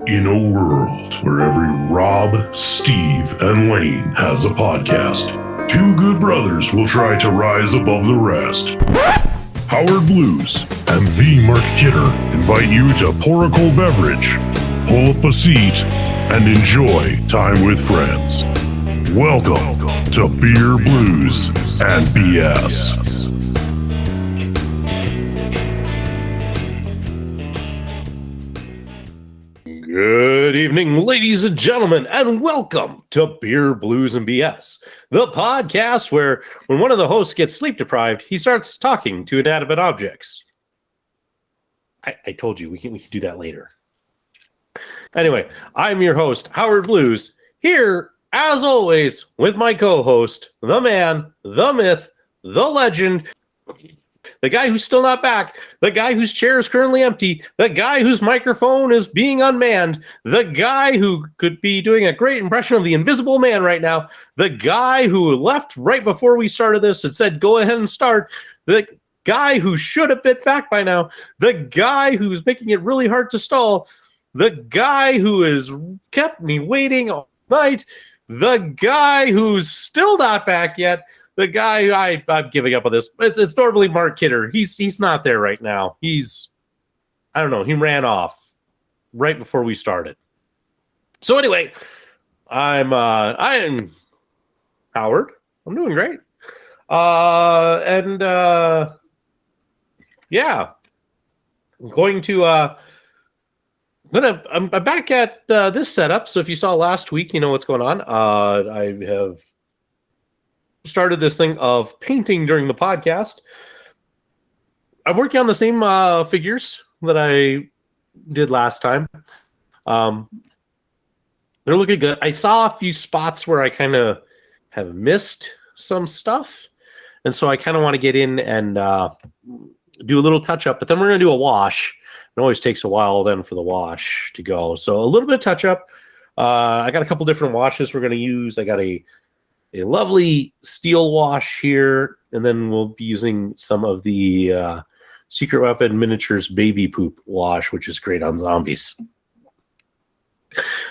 In a world where every Rob, Steve, and Layn has a podcast, two good brothers will try to rise above the rest. Howard Blues and the Mark Kidder invite you to pour a cold beverage, pull up a seat, and enjoy time with friends. Welcome to Beer, Blues, and BS. Good evening, ladies and gentlemen, and welcome to Beer, Blues, and BS, the podcast where when one of the hosts gets sleep deprived, he starts talking to inanimate objects. I told you we can do that later. Anyway, I'm your host, Howard Blues, here, as always, with my co-host, the man, the myth, the legend, the guy who's still not back, the guy whose chair is currently empty, the guy whose microphone is being unmanned, the guy who could be doing a great impression of the Invisible Man right now, the guy who left right before we started this and said, go ahead and start, the guy who should have been back by now, the guy who's making it really hard to stall, the guy who has kept me waiting all night, the guy who's still not back yet, the guy I'm giving up on this. It's normally Mark Kidder. He's not there right now. I don't know. He ran off right before we started. So anyway, I'm Howard. I'm doing great. Yeah, I'm going to I'm back at this setup. So if you saw last week, you know what's going on. I have started this thing of painting during the podcast. I'm working on the same figures that I did last time. They're looking good. I saw a few spots where I kind of have missed some stuff, and so I kind of want to get in and do a little touch up, but then we're going to do a wash. It always takes a while then for the wash to go. So a little bit of touch up. I got a couple different washes we're going to use. I got a lovely steel wash here, and then we'll be using some of the Secret Weapon Miniatures Baby Poop wash, which is great on zombies.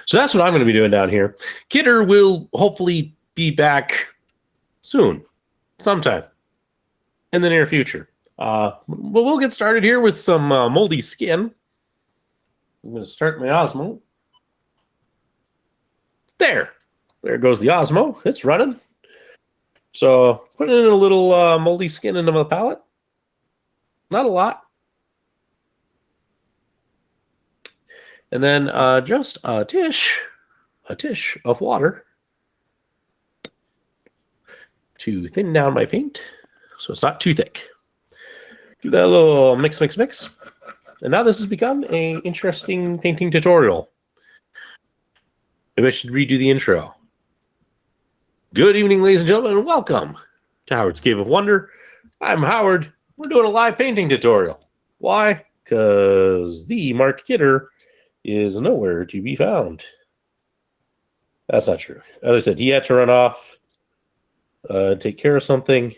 So that's what I'm going to be doing down here. Kidder will hopefully be back soon, sometime in the near future. But we'll get started here with some moldy skin. I'm going to start my Osmo. There goes the Osmo. It's running. So putting in a little moldy skin into my palette. Not a lot. And then just a tish of water to thin down my paint so it's not too thick. Do that little mix. And now this has become an interesting painting tutorial. Maybe I should redo the intro. Good evening, ladies and gentlemen, and welcome to Howard's Cave of Wonder. I'm Howard. We're doing a live painting tutorial. Why? Because the Mark Kidder is nowhere to be found. That's not true. As I said, he had to run off, take care of something.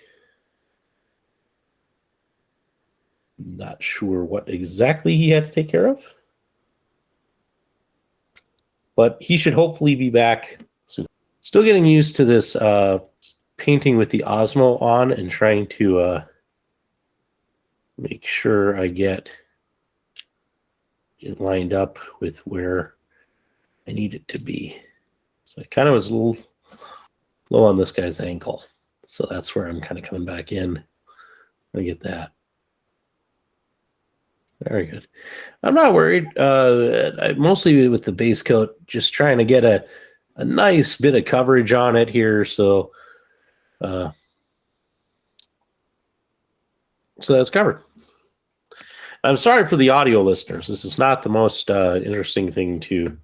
Not sure what exactly he had to take care of. But he should hopefully be back soon. Still getting used to this painting with the Osmo on and trying to make sure I get it lined up with where I need it to be. So I kind of was a little low on this guy's ankle. So that's where I'm kind of coming back in. I get that. Very good. I'm not worried. Mostly with the base coat, just trying to get a nice bit of coverage on it here. So that's covered. I'm sorry for the audio listeners. This is not the most interesting thing to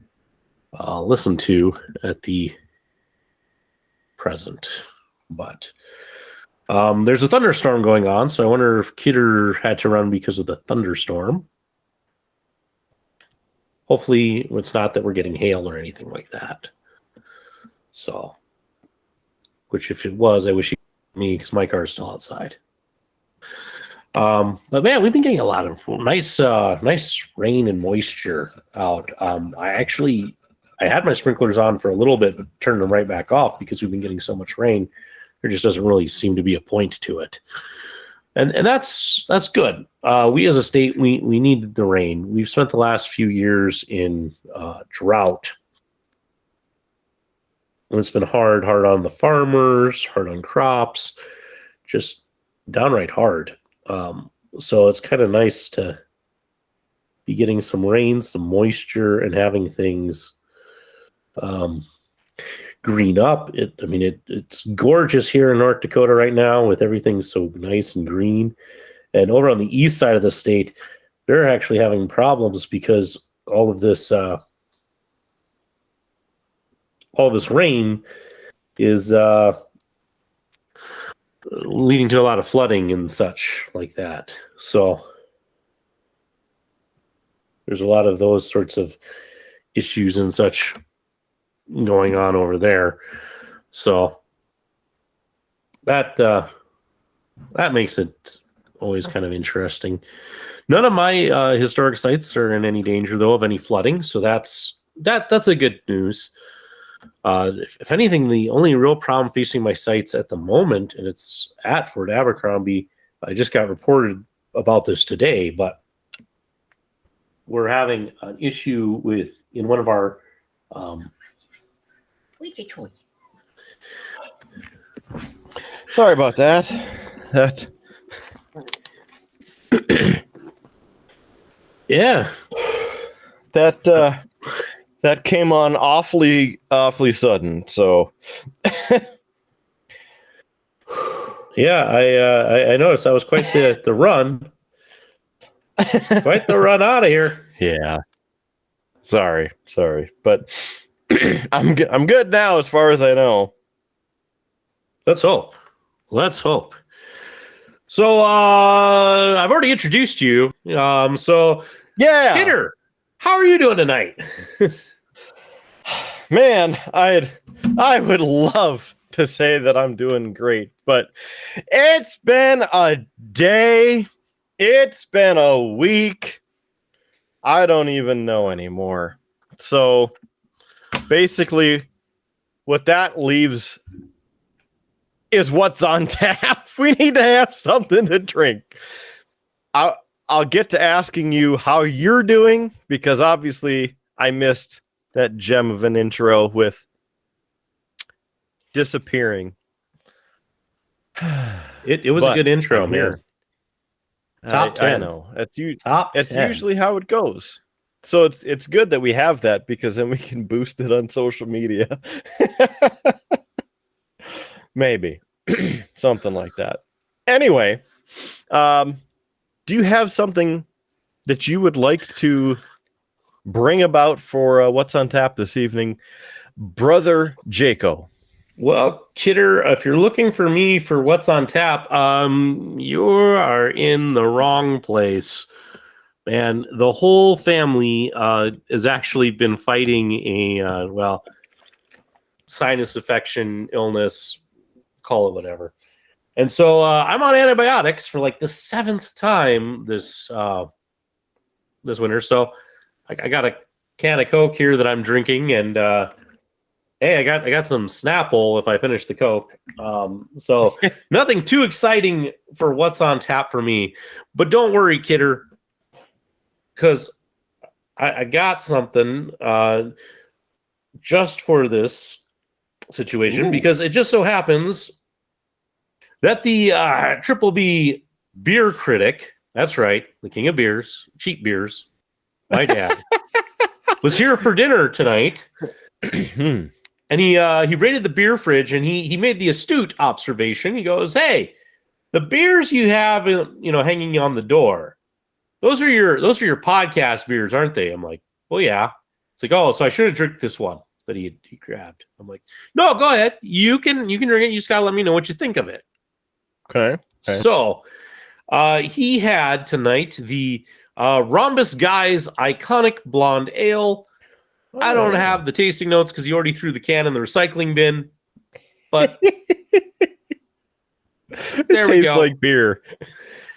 listen to at the present, but there's a thunderstorm going on, so I wonder if Kidder had to run because of the thunderstorm. Hopefully, it's not that we're getting hail or anything like that. So, which if it was, I wish he me because my car's still outside. But man, we've been getting a lot of nice rain and moisture out. I had my sprinklers on for a little bit, but turned them right back off because we've been getting so much rain. There just doesn't really seem to be a point to it. And that's good. We as a state, we needed the rain. We've spent the last few years in drought. And it's been hard on the farmers, hard on crops, just downright hard. So it's kind of nice to be getting some rain, some moisture, and having things green up. It's gorgeous here in North Dakota right now with everything so nice and green. And over on the east side of the state, they're actually having problems because all of this rain is leading to a lot of flooding and such like that. So there's a lot of those sorts of issues and such going on over there. So that makes it always kind of interesting. None of my historic sites are in any danger though of any flooding, so that's a good news. If anything, the only real problem facing my sites at the moment, and it's at Fort Abercrombie, I just got reported about this today, but we're having an issue in one of our Sorry about that. Yeah. That came on awfully sudden. So yeah, I noticed that was quite the run. Quite the run out of here. yeah. Sorry. But I'm good now as far as I know. Let's hope. So I've already introduced you. So Yeah. Peter, how are you doing tonight? Man, I would love to say that I'm doing great, but it's been a day. It's been a week. I don't even know anymore. So basically, what that leaves is what's on tap. We need to have something to drink. I'll get to asking you how you're doing, because obviously I missed that gem of an intro with disappearing. It was a good intro, man. Top 10. I know. Top It's 10. usually how it goes. So it's good that we have that, because then we can boost it on social media. Maybe. Something like that. Anyway, do you have something that you would like to bring about for what's on tap this evening, Brother Jaco? Well, Kidder, if you're looking for me for what's on tap, you are in the wrong place. Man, the whole family has actually been fighting a sinus infection, illness, call it whatever. And so I'm on antibiotics for like the 7th time this winter. So I got a can of Coke here that I'm drinking, and hey, I got some Snapple if I finish the Coke. So nothing too exciting for what's on tap for me. But don't worry, Kidder, because I got something just for this situation. Ooh. Because it just so happens that the Triple B beer critic, that's right, the king of beers, cheap beers, my dad, was here for dinner tonight. And he raided the beer fridge, and he made the astute observation. He goes, "Hey, the beers you have, hanging on the door, those are your podcast beers, aren't they?" I'm like, "Well, yeah." It's like, "Oh, so I should have drank this one that he grabbed." I'm like, "No, go ahead. You can drink it. You just gotta let me know what you think of it." Okay. So he had tonight the Rhombus Guys Iconic Blonde Ale. I don't have the tasting notes because he already threw the can in the recycling bin. But There we tastes go. like beer.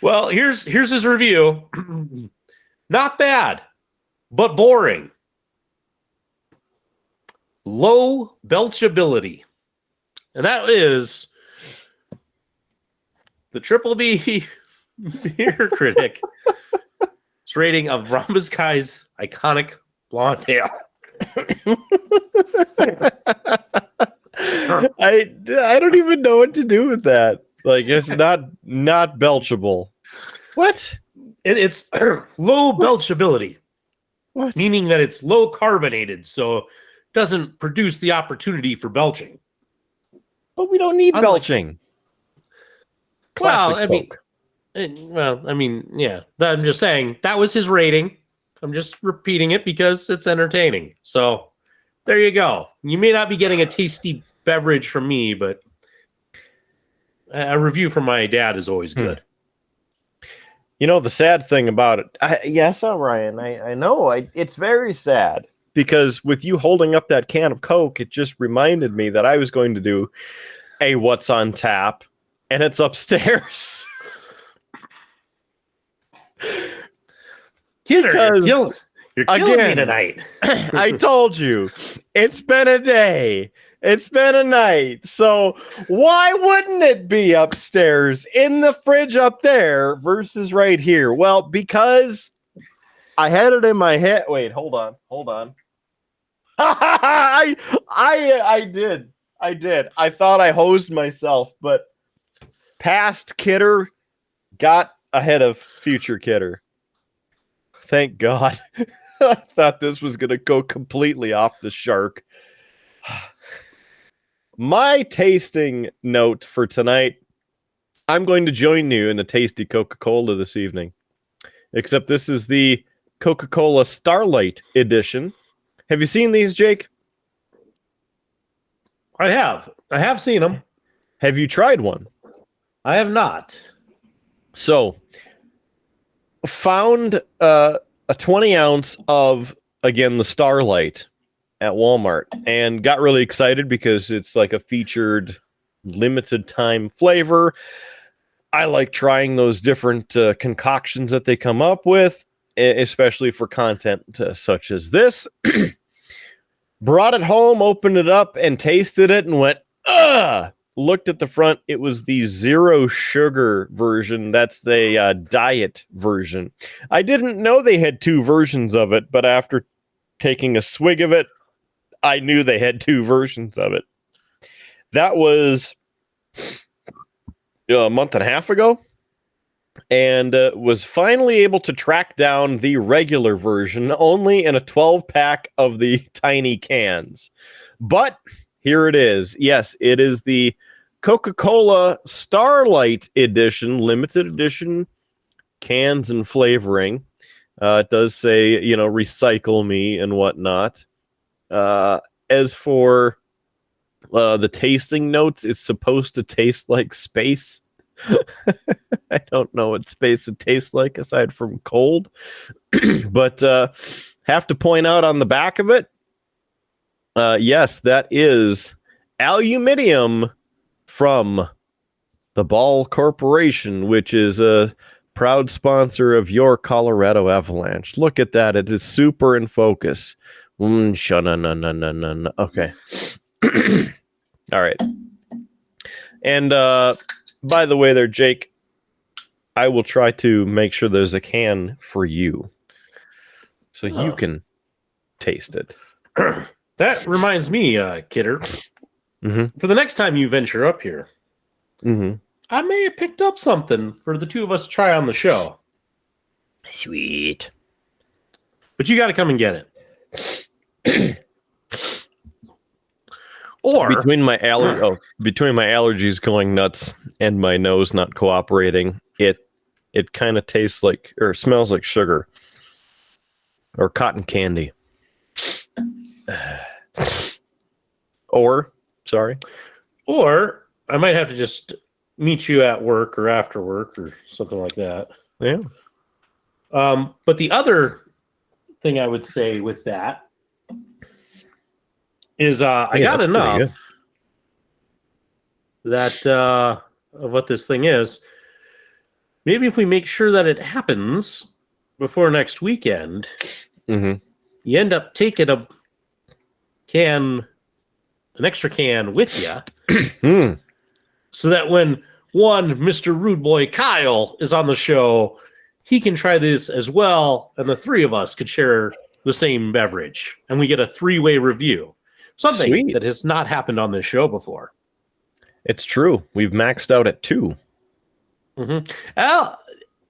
Well, here's his review. Not bad, but boring. Low belchability. And that is the Triple B beer critic. It's rating of Rhombus Guy's iconic blonde ale. I don't even know what to do with that. Like, it's not belchable. What? It's low belchability, What? meaning that it's low carbonated, so it doesn't produce the opportunity for belching. But we don't need belching. Classic Coke. Yeah. I'm just saying that was his rating. I'm just repeating it because it's entertaining. So there you go. You may not be getting a tasty beverage from me, but a review from my dad is always good. You know, the sad thing about it, Ryan, I know, it's very sad because with you holding up that can of Coke, it just reminded me that I was going to do a What's on Tap, and it's upstairs. Kidder, you're killing me tonight. I told you, it's been a day. It's been a night. So why wouldn't it be upstairs in the fridge up there versus right here? Well, because I had it in my head. Wait, hold on. I did. I thought I hosed myself, but past Kidder got ahead of future Kidder. Thank God. I thought this was going to go completely off the shark. My tasting note for tonight, I'm going to join you in a tasty Coca-Cola this evening. Except this is the Coca-Cola Starlight edition. Have you seen these, Jake? I have seen them. Have you tried one? I have not. So, found a 20 ounce of, again, the Starlight at Walmart and got really excited because it's like a featured limited time flavor. I like trying those different concoctions that they come up with, especially for content such as this. Brought it home, opened it up, and tasted it and went, ugh! Looked at the front. It was the zero sugar version. That's the diet version. I didn't know they had two versions of it, but after taking a swig of it, I knew they had two versions of it. That was a month and a half ago, and was finally able to track down the regular version, only in a 12-pack of the tiny cans. But here it is. Yes, it is the Coca-Cola Starlight Edition, limited edition cans and flavoring. It does say, recycle me and whatnot. As for the tasting notes, it's supposed to taste like space. I don't know what space would taste like aside from cold. But have to point out on the back of it, yes, that is aluminum from the Ball Corporation, which is a proud sponsor of your Colorado Avalanche. Look at that. It is super in focus. Okay. All right. And by the way there, Jake, I will try to make sure there's a can for you so you can taste it. That reminds me, Kidder, for the next time you venture up here, I may have picked up something for the two of us to try on the show. Sweet. But you got to come and get it. Or between my allergies going nuts and my nose not cooperating, it kind of tastes like or smells like sugar or cotton candy. Or I might have to just meet you at work or after work or something like that. Yeah. But the other thing I would say with that is I got enough that of what this thing is, maybe if we make sure that it happens before next weekend, you end up taking an extra can with you, so that when Mr. Rude Boy Kyle is on the show, he can try this as well, and the three of us could share the same beverage, and we get a 3-way review. Something that has not happened on this show before. It's true. We've maxed out at 2. At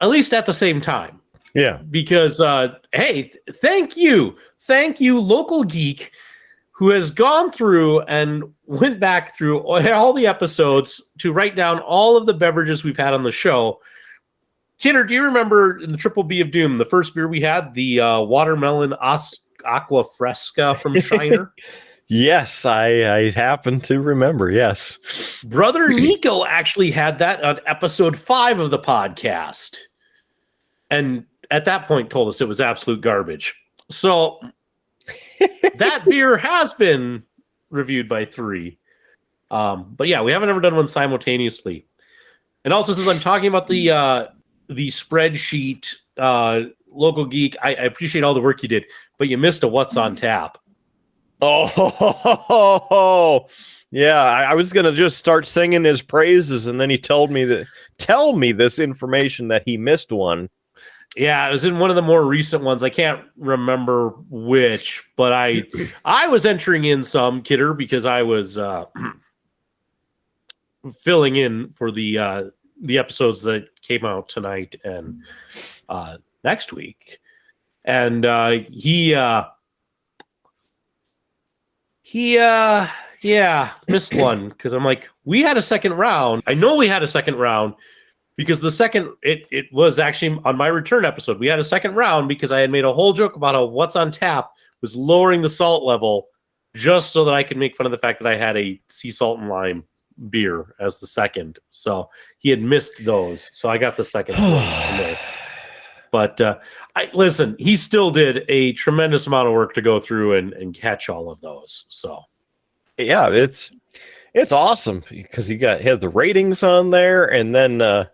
least at the same time. Yeah. Because, hey, thank you, local geek, who has gone through and went back through all the episodes to write down all of the beverages we've had on the show. Kidder, do you remember in the Triple B of Doom, the first beer we had, the watermelon aqua fresca from Shiner? Yes, I happen to remember, yes. Brother Nico actually had that on episode 5 of the podcast. And at that point told us it was absolute garbage. So that beer has been reviewed by 3. But yeah, we haven't ever done one simultaneously. And also, since I'm talking about the spreadsheet, local geek, I appreciate all the work you did, but you missed a what's on tap. Oh, yeah. I was going to just start singing his praises, and then he told me to tell me this information that he missed one. Yeah, it was in one of the more recent ones. I can't remember which, but I was entering in some, Kidder, because I was filling in for the episodes that came out tonight and next week. And he missed one because I'm like, we had a second round. I know we had a second round because it was actually on my return episode. We had a second round because I had made a whole joke about how what's on tap was lowering the salt level just so that I could make fun of the fact that I had a sea salt and lime beer as the second. So he had missed those. So I got the second one. But listen, he still did a tremendous amount of work to go through and catch all of those. So, yeah, it's awesome because he had the ratings on there and then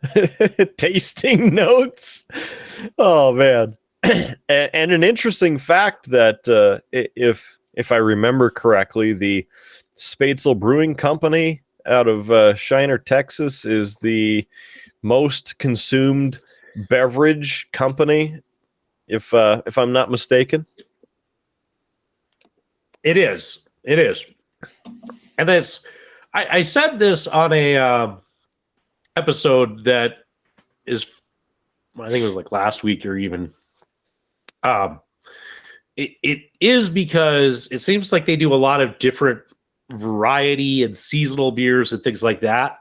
tasting notes. Oh man, and an interesting fact that if I remember correctly, the Spätzle Brewing Company out of Shiner, Texas, is the most consumed beverage company, if I'm not mistaken. It is, and that's I said this on a episode that is, I think it was like last week or even. It is because it seems like they do a lot of different variety and seasonal beers and things like that,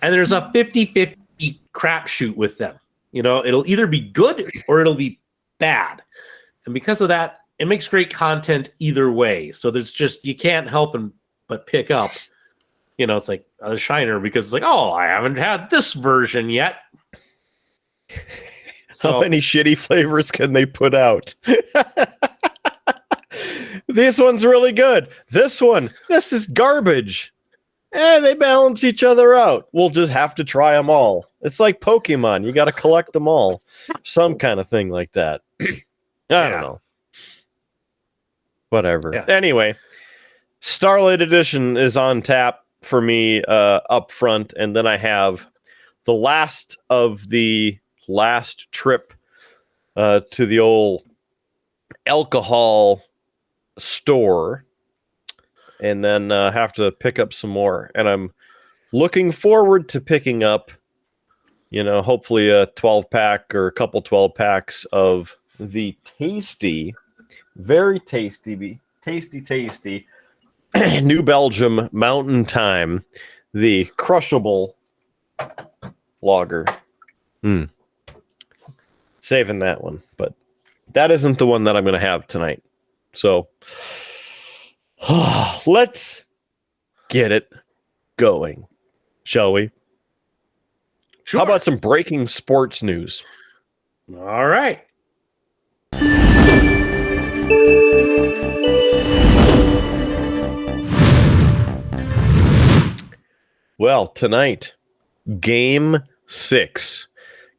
and there's a 50-50 crapshoot with them. You know, it'll either be good or it'll be bad. And because of that, it makes great content either way. So there's just, you can't help but pick up, you know, it's like a Shiner because it's like, oh, I haven't had this version yet. So how many shitty flavors can they put out? This one's really good. This is garbage. They balance each other out. We'll just have to try them all. It's like Pokemon. You got to collect them all. Some kind of thing like that. I don't know. Whatever. Yeah. Anyway, Starlight Edition is on tap for me up front. And then I have the last of the last trip to the old alcohol store. And then have to pick up some more. And I'm looking forward to picking up, you know, hopefully a 12-pack or a couple 12-packs of the tasty, very tasty New Belgium Mountain Time, the crushable lager. Saving that one, but that isn't the one that I'm going to have tonight. So let's get it going, shall we? Sure. How about some breaking sports news? All right. Well, tonight Game 6.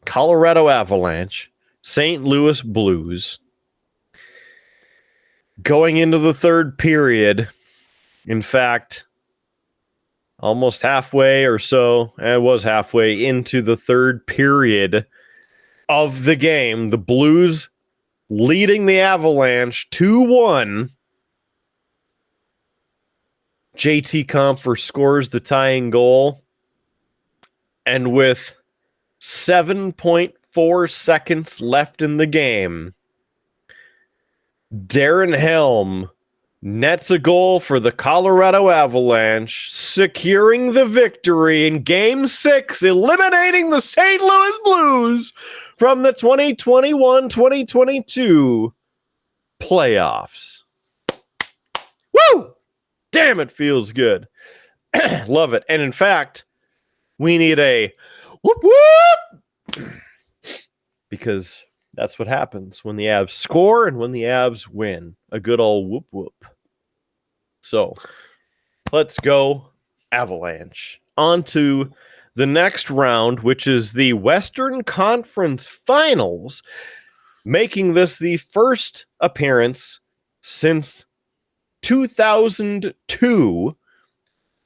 Colorado Avalanche, St. Louis Blues. Going into the third period, in fact, almost halfway or so, it was halfway into the third period of the game, the Blues leading the Avalanche 2-1. JT Compher scores the tying goal. And with 7.4 seconds left in the game, Darren Helm nets a goal for the Colorado Avalanche, securing the victory in Game 6, eliminating the St. Louis Blues from the 2021-2022 playoffs. Woo! Damn, it feels good. Love it. And in fact, we need a whoop whoop, because that's what happens when the Avs score and when the Avs win. A good old whoop whoop. So let's go Avalanche. On to the next round, which is the Western Conference Finals, making this the first appearance since 2002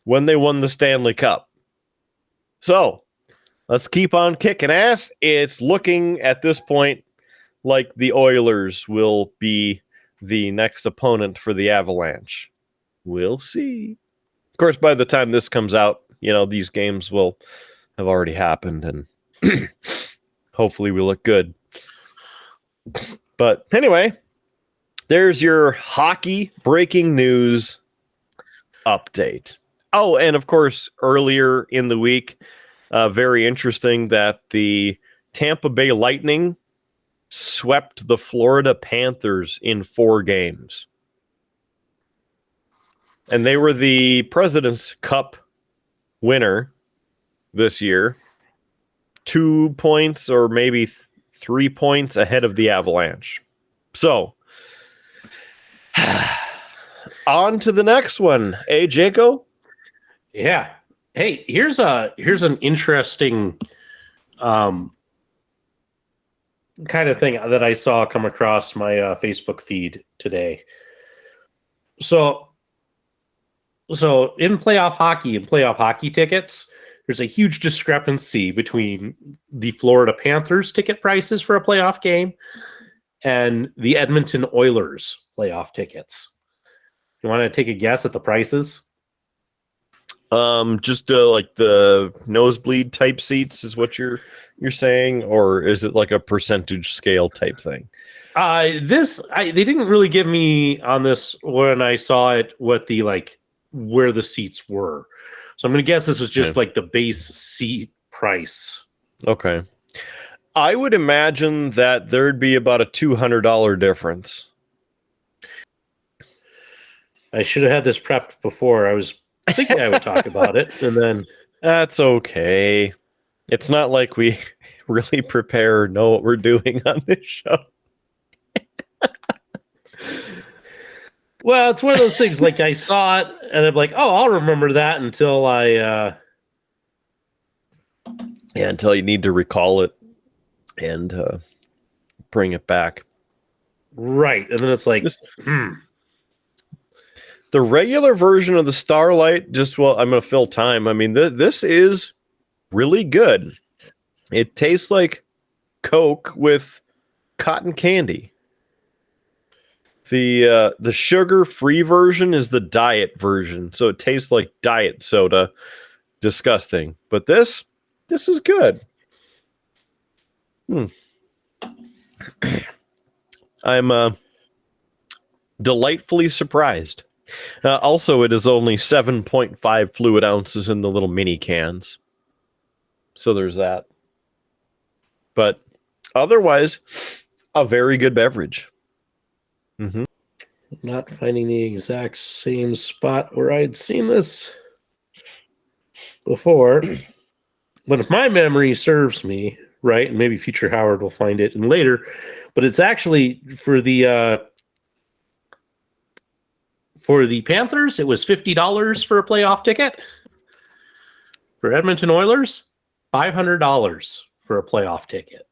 when they won the Stanley Cup. So let's keep on kicking ass. It's looking at this point like the Oilers will be the next opponent for the Avalanche. We'll see. Of course, by the time this comes out, these games will have already happened, and hopefully we look good. But anyway, there's your hockey breaking news update. Oh, and of course, earlier in the week, very interesting that the Tampa Bay Lightning swept the Florida Panthers in 4 games. And they were the President's Cup winner this year. 2 points or maybe 3 points ahead of the Avalanche. So, on to the next one. Hey, Jaco? Yeah. Hey, here's an interesting kind of thing that I saw come across my Facebook feed today. So in playoff hockey and playoff hockey tickets, there's a huge discrepancy between the Florida Panthers ticket prices for a playoff game and the Edmonton Oilers playoff tickets. You want to take a guess at the prices? Just like the nosebleed type seats is what you're saying, or is it like a percentage scale type thing? They didn't really give me on this when I saw it what the where the seats were. So I'm going to guess this was just like the base seat price. Okay. I would imagine that there'd be about a $200 difference. I should have had this prepped before. I was thinking I would talk about it, and then that's okay. It's not like we really prepare or know what we're doing on this show. Well, it's one of those things. Like I saw it, and I'm like, "Oh, I'll remember that," until until you need to recall it and bring it back. Right, and then it's like, The regular version of the Starlight. I'm going to fill time. I mean, this is really good. It tastes like Coke with cotton candy. The sugar-free version is the diet version, so it tastes like diet soda. Disgusting. But this is good. I'm delightfully surprised. Also, it is only 7.5 fluid ounces in the little mini cans. So there's that. But otherwise, a very good beverage. Mm-hmm. Not finding the exact same spot where I'd seen this before. But if my memory serves me right, and maybe Future Howard will find it and later, but it's actually for the Panthers, it was $50 for a playoff ticket. For Edmonton Oilers, $500 for a playoff ticket.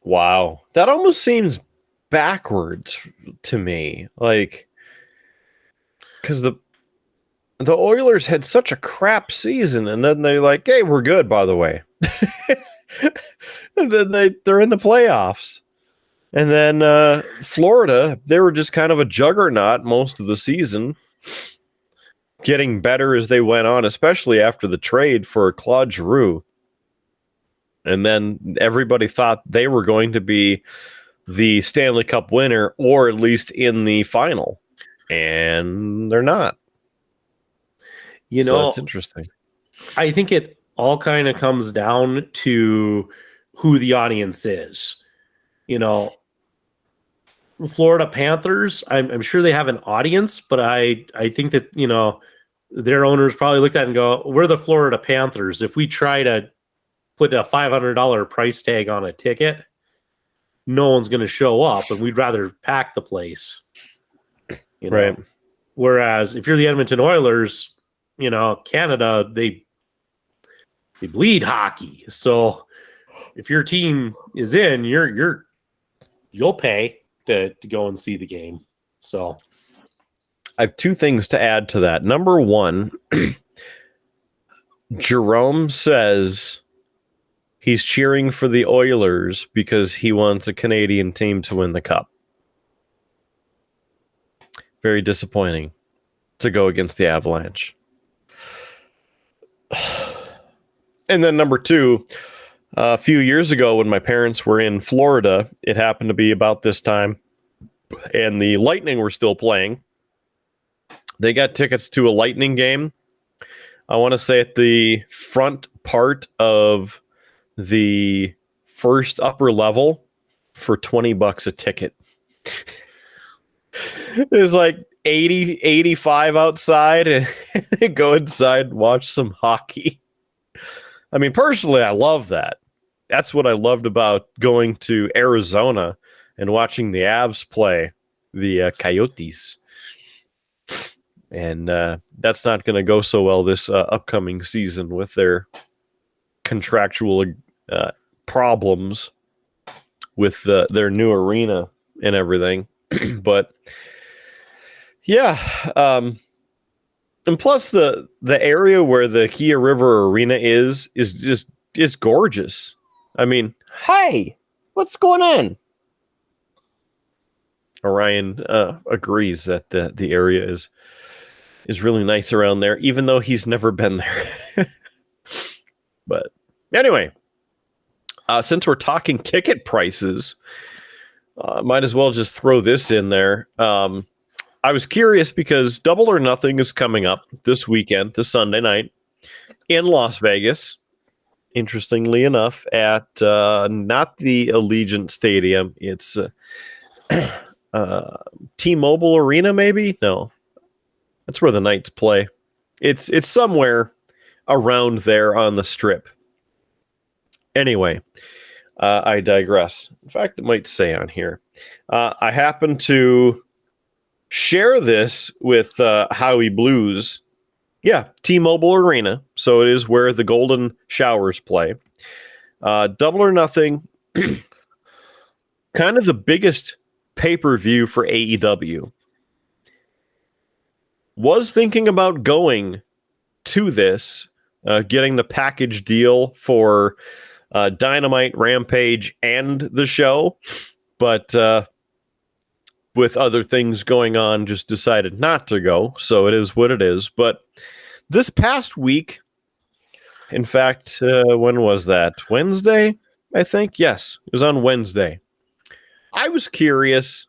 Wow. That almost seems backwards to me. Like, because the Oilers had such a crap season, and then they're like, hey, we're good, by the way. And then they're in the playoffs. And then Florida, they were just kind of a juggernaut most of the season, getting better as they went on, especially after the trade for Claude Giroux. And then everybody thought they were going to be the Stanley Cup winner, or at least in the final. And they're not. So it's interesting. I think it all kind of comes down to who the audience is. Florida Panthers, I'm sure they have an audience, but I think that, their owners probably looked at it and go, we're the Florida Panthers. If we try to put a $500 price tag on a ticket, no one's going to show up, and we'd rather pack the place. Right. Whereas if you're the Edmonton Oilers, Canada, they bleed hockey. So if your team is in, you'll pay to go and see the game. So I have two things to add to that. Number one, Jerome says he's cheering for the Oilers because he wants a Canadian team to win the cup. Very disappointing to go against the Avalanche. And then number two, a few years ago when my parents were in Florida, it happened to be about this time, and the Lightning were still playing. They got tickets to a Lightning game. I want to say at the front part of the first upper level for $20 a ticket. It was like 80, 85 outside, and they go inside and watch some hockey. I mean, personally, I love that. That's what I loved about going to Arizona and watching the Avs play the Coyotes. And that's not going to go so well this upcoming season with their contractual problems with their new arena and everything. But yeah, and plus the area where the Kia River Arena is gorgeous. I mean, hey, what's going on? Orion agrees that the area is really nice around there, even though he's never been there. But anyway, since we're talking ticket prices, might as well just throw this in there. I was curious because Double or Nothing is coming up this weekend, this Sunday night, in Las Vegas. Interestingly enough, at not the Allegiant Stadium. It's T-Mobile Arena, maybe? No. That's where the Knights play. It's somewhere around there on the Strip. Anyway, I digress. In fact, it might say on here. I happen to share this with Howie Blues. Yeah, T-Mobile Arena. So it is where the Golden Showers play. Double or Nothing. Kind of the biggest pay-per-view for AEW. Was thinking about going to this, getting the package deal for Dynamite, Rampage, and the show, but with other things going on, just decided not to go. So it is what it is. But this past week, in fact, when was that? Wednesday, I think? Yes, it was on Wednesday. I was curious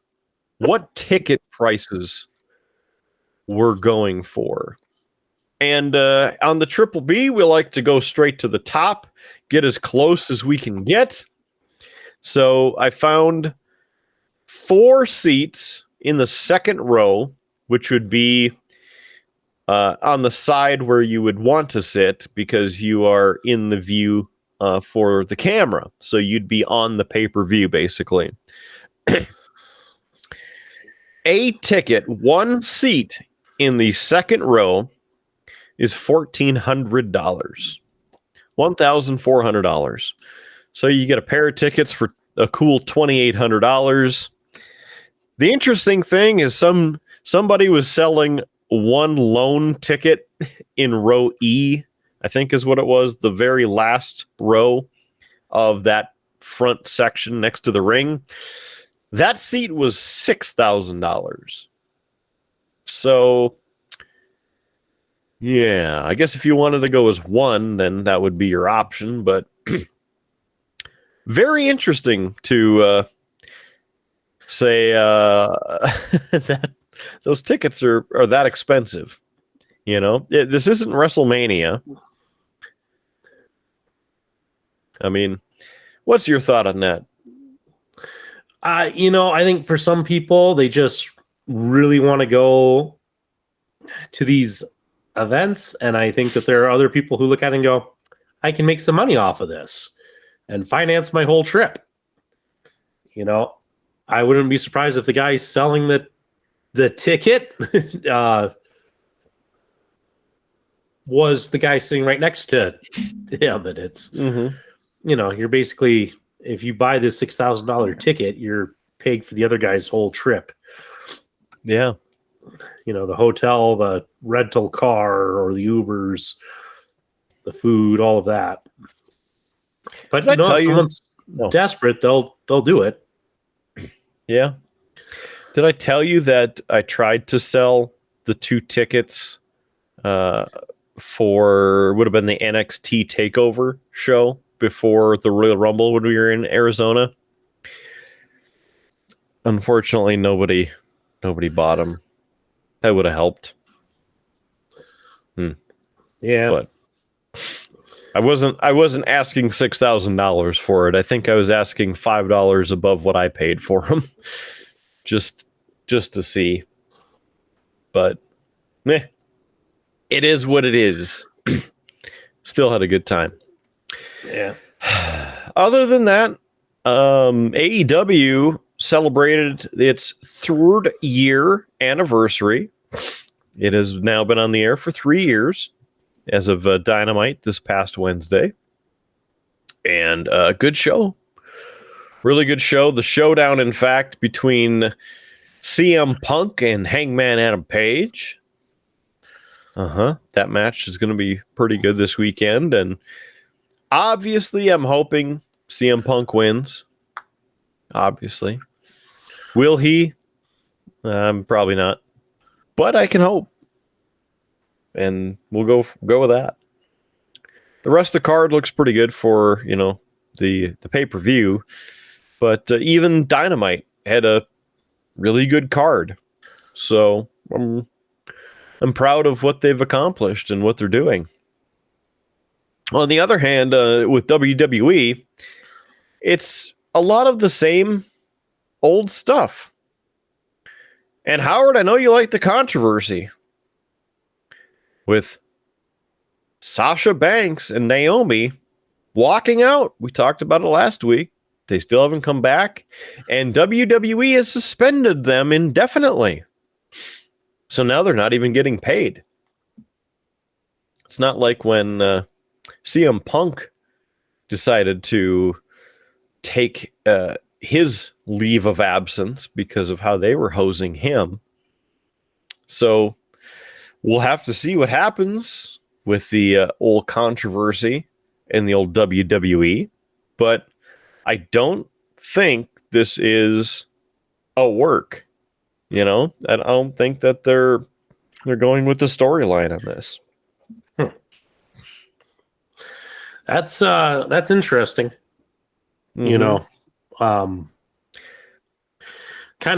what ticket prices were going for. And on the Triple B, we like to go straight to the top, get as close as we can get. So I found 4 seats in the second row, which would be on the side where you would want to sit because you are in the view for the camera. So you'd be on the pay-per-view, basically. A ticket, 1 seat in the second row is $1,400. $1,400. So you get a pair of tickets for a cool $2,800. The interesting thing is somebody was selling one lone ticket in row E, I think is what it was, the very last row of that front section next to the ring. That seat was $6,000. So, yeah, I guess if you wanted to go as one, then that would be your option. But very interesting to say that those tickets are that expensive. You know, this isn't WrestleMania. I mean, what's your thought on that? I think for some people, they just really want to go to these events. And I think that there are other people who look at it and go, I can make some money off of this and finance my whole trip. I wouldn't be surprised if the guy selling the ticket was the guy sitting right next to him. And it's, you're basically, if you buy this $6,000 ticket, you're paying for the other guy's whole trip. Yeah. The hotel, the rental car, or the Ubers, the food, all of that. But if someone's desperate, they'll do it. Yeah. Did I tell you that I tried to sell the 2 tickets for would have been the NXT TakeOver show before the Royal Rumble when we were in Arizona? Unfortunately, nobody bought them. That would have helped. Yeah, but I wasn't asking $6,000 for it. I think I was asking $5 above what I paid for them, just to see. But it is what it is. Still had a good time. Yeah. Other than that, AEW celebrated its 3rd year anniversary. It has now been on the air for 3 years as of Dynamite this past Wednesday. And good show. Really good show. The showdown, in fact, between CM Punk and Hangman Adam Page. That match is going to be pretty good this weekend. And obviously, I'm hoping CM Punk wins. Obviously. Will he? Probably not. But I can hope. And we'll go with that. The rest of the card looks pretty good for, the pay-per-view. But even Dynamite had a really good card. So I'm proud of what they've accomplished and what they're doing. On the other hand, with WWE, it's a lot of the same old stuff. And Howard, I know you like the controversy with Sasha Banks and Naomi walking out. We talked about it last week. They still haven't come back. And WWE has suspended them indefinitely. So now they're not even getting paid. It's not like when CM Punk decided to take his leave of absence because of how they were hosing him. So we'll have to see what happens with the old controversy in the old WWE. But I don't think this is a work. I don't think that they're going with the storyline on this. That's interesting. Kind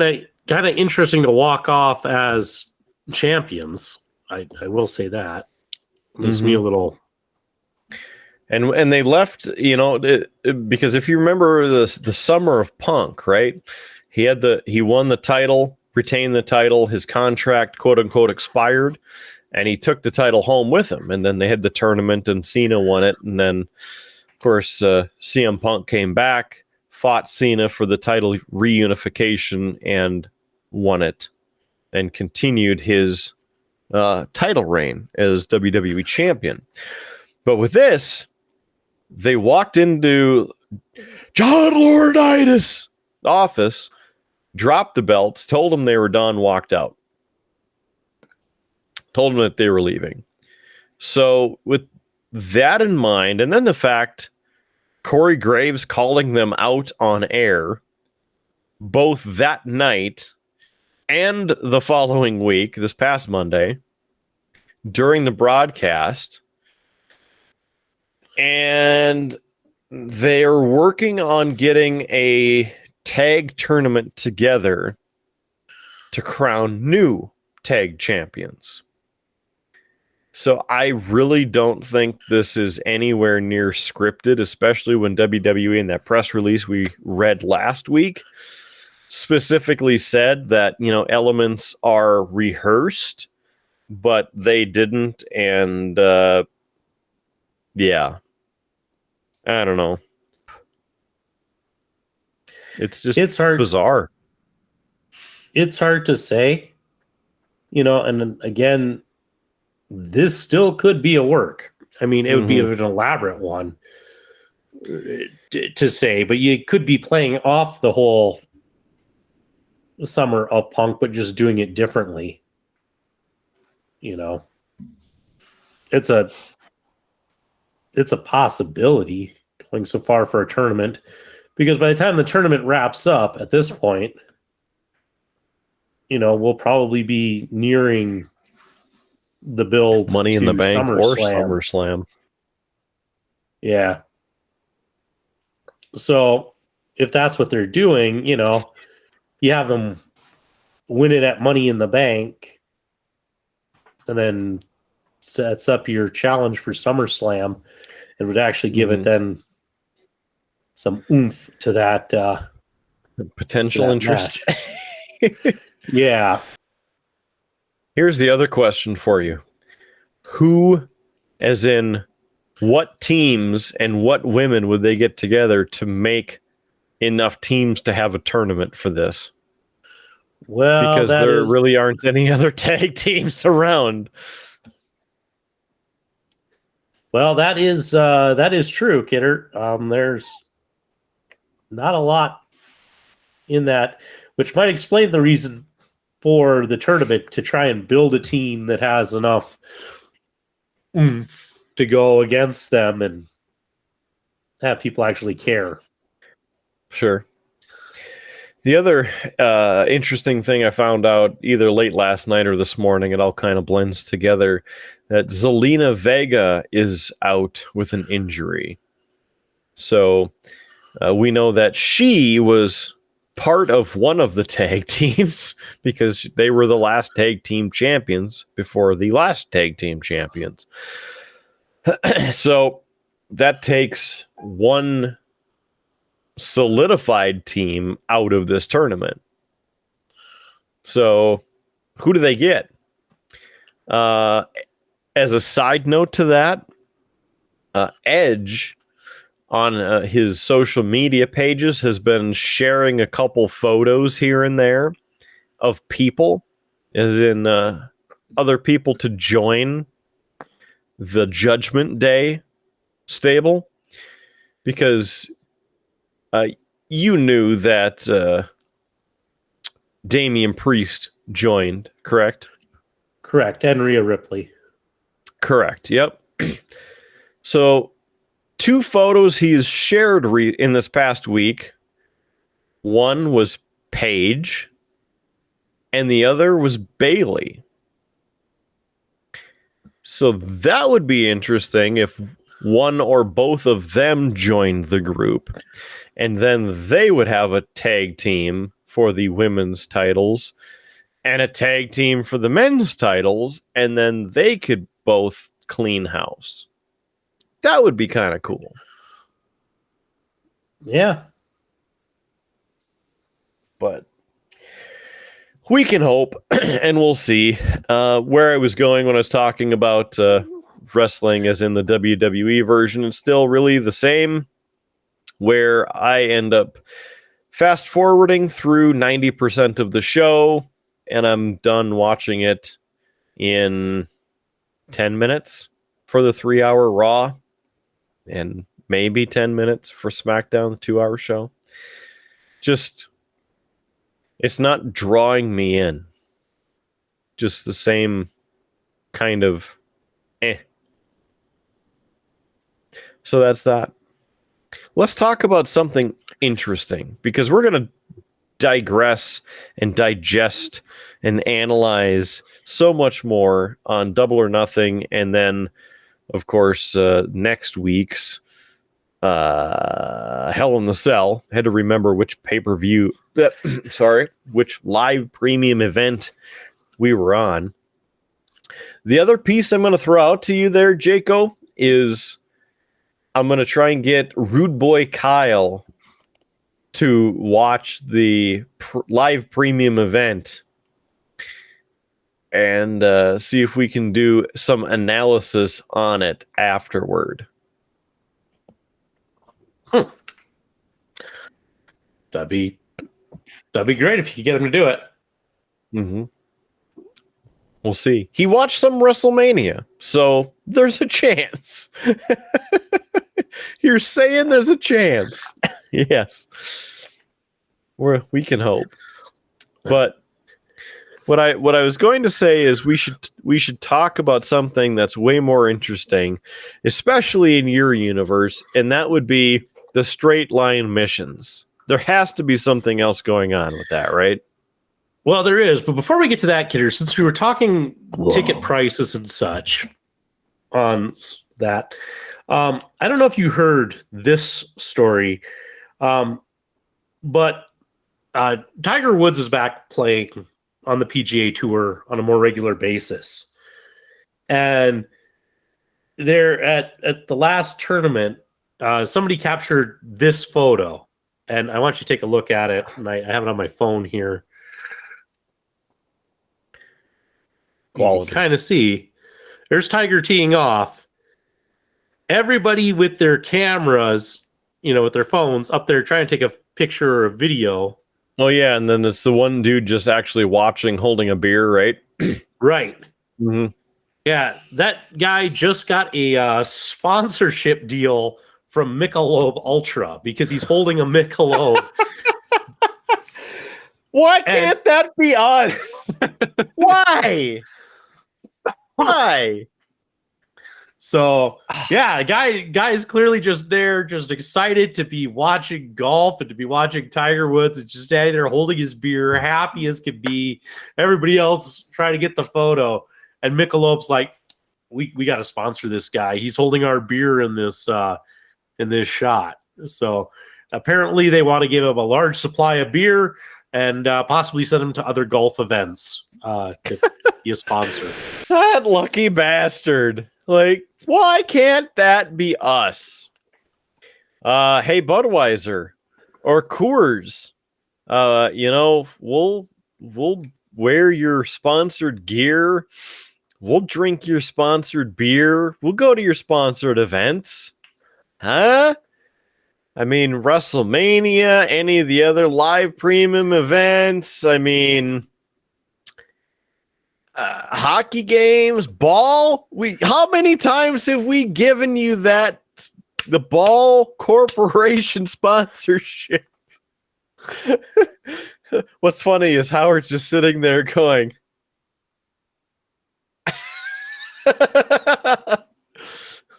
of interesting to walk off as champions. I will say that makes me a little. And they left, because if you remember the summer of Punk, right? He won the title, retained the title, his contract, quote unquote, expired, and he took the title home with him. And then they had the tournament and Cena won it. And then, of course, CM Punk came back, fought Cena for the title reunification and won it, and continued his title reign as WWE champion. But with this, They walked into John Laurinaitis' office, dropped the belts, told him they were done, walked out. Told him that they were leaving. So with that in mind, and then the fact Corey Graves calling them out on air both that night and the following week, this past Monday, during the broadcast, and they're working on getting a tag tournament together to crown new tag champions. So I really don't think this is anywhere near scripted, especially when WWE in that press release we read last week specifically said that, elements are rehearsed, but they didn't. And yeah, I don't know. It's hard, bizarre. It's hard to say, and again, this still could be a work. I mean, it would be an elaborate one to say, but you could be playing off the whole Summer of Punk, but just doing it differently. It's a possibility going so far for a tournament, because by the time the tournament wraps up at this point, we'll probably be nearing the build Money in the Bank or SummerSlam. Yeah. So if that's what they're doing, you have them win it at Money in the Bank and then sets up your challenge for SummerSlam and would actually give it then some oomph to that potential interest. Yeah. Here's the other question for you. Who, as in what teams and what women would they get together to make enough teams to have a tournament for this? Well, because there really aren't any other tag teams around. Well, that is true, Kidder. There's not a lot in that, which might explain the reason for the tournament, to try and build a team that has enough oomph to go against them and have people actually care. Sure. The other interesting thing I found out either late last night or this morning, it all kind of blends together, that Zelina Vega is out with an injury. So we know that she was part of one of the tag teams because they were the last tag team champions before the last tag team champions. So that takes one solidified team out of this tournament. So who do they get? As a side note to that, Edge on his social media pages has been sharing a couple photos here and there of people, as in other people to join the Judgment Day stable, because you knew that Damian Priest joined, correct? Correct. And Rhea Ripley. Correct. Yep. So 2 photos he's shared in this past week. One was Paige, and the other was Bailey. So that would be interesting if one or both of them joined the group, and then they would have a tag team for the women's titles and a tag team for the men's titles, and then they could both clean house. That would be kind of cool. Yeah. But we can hope, and we'll see. Where I was going when I was talking about wrestling as in the WWE version, it's still really the same, where I end up fast forwarding through 90% of the show, and I'm done watching it in 10 minutes for the 3-hour Raw. And maybe 10 minutes for SmackDown, the 2-hour show. Just, it's not drawing me in. Just the same kind of So that's that. Let's talk about something interesting, because we're going to digress and digest and analyze so much more on Double or Nothing, and then, of course, next week's Hell in the Cell. I had to remember which pay-per-view, which live premium event we were on. The other piece I'm going to throw out to you there, Jaco, is I'm going to try and get Rude Boy Kyle to watch the live premium event and see if we can do some analysis on it afterward. That'd be great if you could get him to do it. Mm-hmm. We'll see. He watched some WrestleMania, so there's a chance. You're saying there's a chance. Yes. We can hope. But what I was going to say is we should talk about something that's way more interesting, especially in your universe, and that would be the straight line missions. There has to be something else going on with that, right? Well, there is, but before we get to that, Kidder, since we were talking ticket prices and such on that, I don't know if you heard this story, but Tiger Woods is back playing on the PGA Tour on a more regular basis. And there at the last tournament, somebody captured this photo, and I want you to take a look at it, and I have it on my phone here. Quality. You can kind of see there's Tiger teeing off. Everybody with their cameras, with their phones up there trying to take a picture or a video. Oh, yeah. And then it's the one dude just actually watching, holding a beer, right? Right. Mm-hmm. Yeah. That guy just got a sponsorship deal from Michelob Ultra because he's holding a Michelob. Why can't that be us? Why? Why? So yeah, guy is clearly just there, just excited to be watching golf and to be watching Tiger Woods. It's just standing there holding his beer, happy as can be. Everybody else trying to get the photo, and Michelob's like, "We got to sponsor this guy. He's holding our beer in this shot." So apparently, they want to give him a large supply of beer and possibly send him to other golf events to be a sponsor. That lucky bastard. Like, why can't that be us? Hey, Budweiser or Coors, we'll wear your sponsored gear. We'll drink your sponsored beer. We'll go to your sponsored events. Huh? I mean, WrestleMania, any of the other live premium events. I mean, hockey games, ball. How many times have we given you the Ball Corporation sponsorship? What's funny is Howard's just sitting there going,